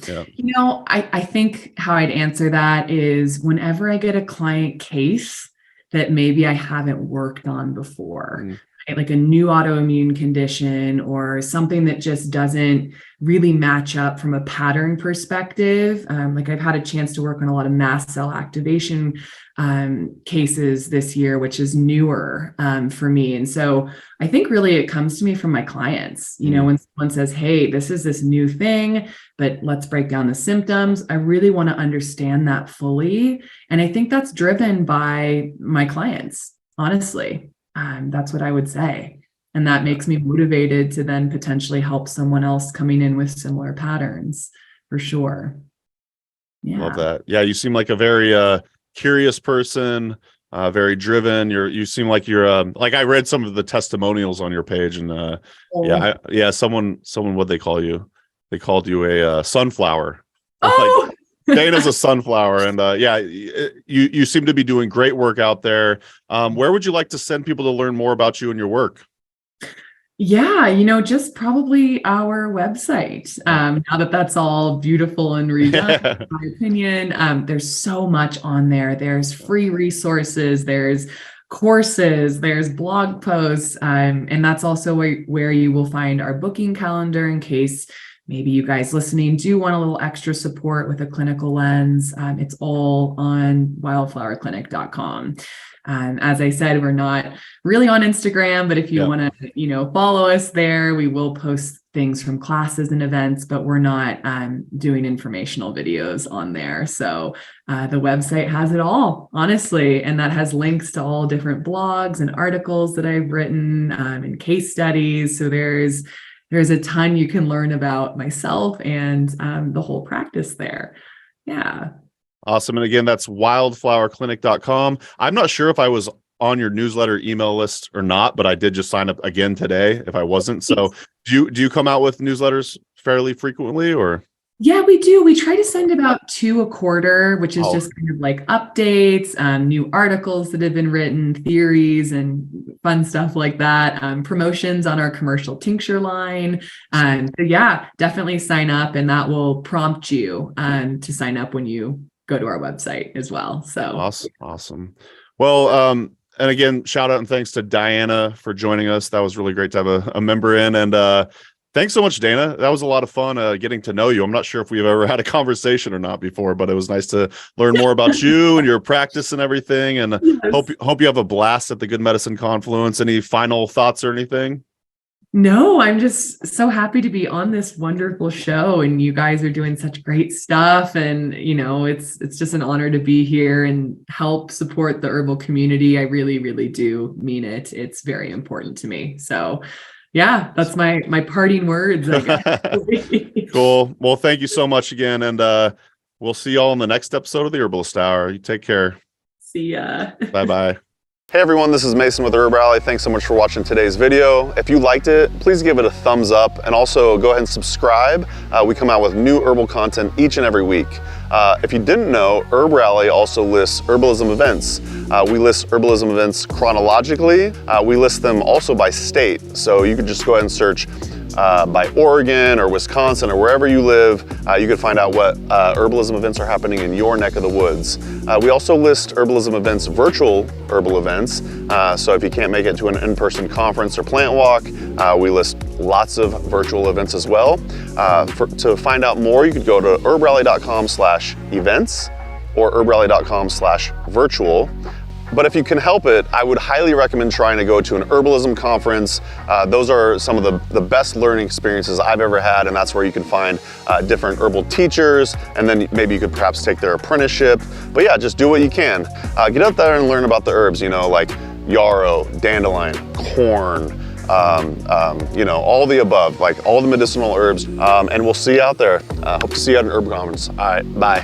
I think how I'd answer that is whenever I get a client case that maybe I haven't worked on before, right? Like a new autoimmune condition or something that just doesn't really match up from a pattern perspective. Like I've had a chance to work on a lot of mast cell activation cases this year, which is newer for me. And so I think really it comes to me from my clients, when someone says, hey, this is this new thing, but let's break down the symptoms. I really want to understand that fully. And I think that's driven by my clients, honestly. That's what I would say. And that makes me motivated to then potentially help someone else coming in with similar patterns, for sure. Yeah. Love that. Yeah, you seem like a very curious person, very driven. You seem like you're like I read some of the testimonials on your page, and someone what they call you? They called you a sunflower. Oh. Like, Dana's a sunflower, and you seem to be doing great work out there. Where would you like to send people to learn more about you and your work? Yeah, just probably our website. Now that that's all beautiful and redone, in my opinion, there's so much on there. There's free resources, there's courses, there's blog posts, and that's also where you will find our booking calendar in case maybe you guys listening do want a little extra support with a clinical lens. It's all on wildflowerclinic.com. As I said, we're not really on Instagram, but if you want to, follow us there, we will post things from classes and events, but we're not doing informational videos on there. So the website has it all, honestly, and that has links to all different blogs and articles that I've written and case studies. So there's a ton you can learn about myself and the whole practice there. Yeah. Awesome. And again, that's wildflowerclinic.com. I'm not sure if I was on your newsletter email list or not, but I did just sign up again today if I wasn't. So do you come out with newsletters fairly frequently, or? Yeah, we do. We try to send about 2 a quarter, which is just kind of like updates, new articles that have been written, theories and fun stuff like that, promotions on our commercial tincture line. So yeah, definitely sign up, and that will prompt you to sign up when you go to our website as well. So awesome. Well, and again, shout out and thanks to Diana for joining us. That was really great to have a member in, and thanks so much, Dana. That was a lot of fun getting to know you. I'm not sure if we've ever had a conversation or not before, but it was nice to learn more about you and your practice and everything. And hope you have a blast at the Good Medicine Confluence. Any final thoughts or anything? No, I'm just so happy to be on this wonderful show, and you guys are doing such great stuff. And, it's just an honor to be here and help support the herbal community. I really, really do mean it. It's very important to me. So yeah, that's my parting words, I guess. Cool. Well, thank you so much again. And we'll see y'all in the next episode of the Herbalist Hour. You take care. See ya. Bye-bye. Hey everyone, this is Mason with HerbRally. Thanks so much for watching today's video. If you liked it, please give it a thumbs up and also go ahead and subscribe. We come out with new herbal content each and every week. If you didn't know, HerbRally also lists herbalism events. We list herbalism events chronologically. We list them also by state. So you could just go ahead and search by Oregon or Wisconsin or wherever you live. You can find out what herbalism events are happening in your neck of the woods. We also list herbalism events, virtual herbal events. So if you can't make it to an in-person conference or plant walk, we list lots of virtual events as well. To find out more, you could go to herbrally.com/events or herbrally.com/virtual. But if you can help it, I would highly recommend trying to go to an herbalism conference. Those are some of the best learning experiences I've ever had, and that's where you can find different herbal teachers, and then maybe you could perhaps take their apprenticeship. But yeah, just do what you can. Get out there and learn about the herbs, like yarrow, dandelion, corn, all the above, like all the medicinal herbs. And we'll see you out there. Hope to see you at an herb conference. All right, bye.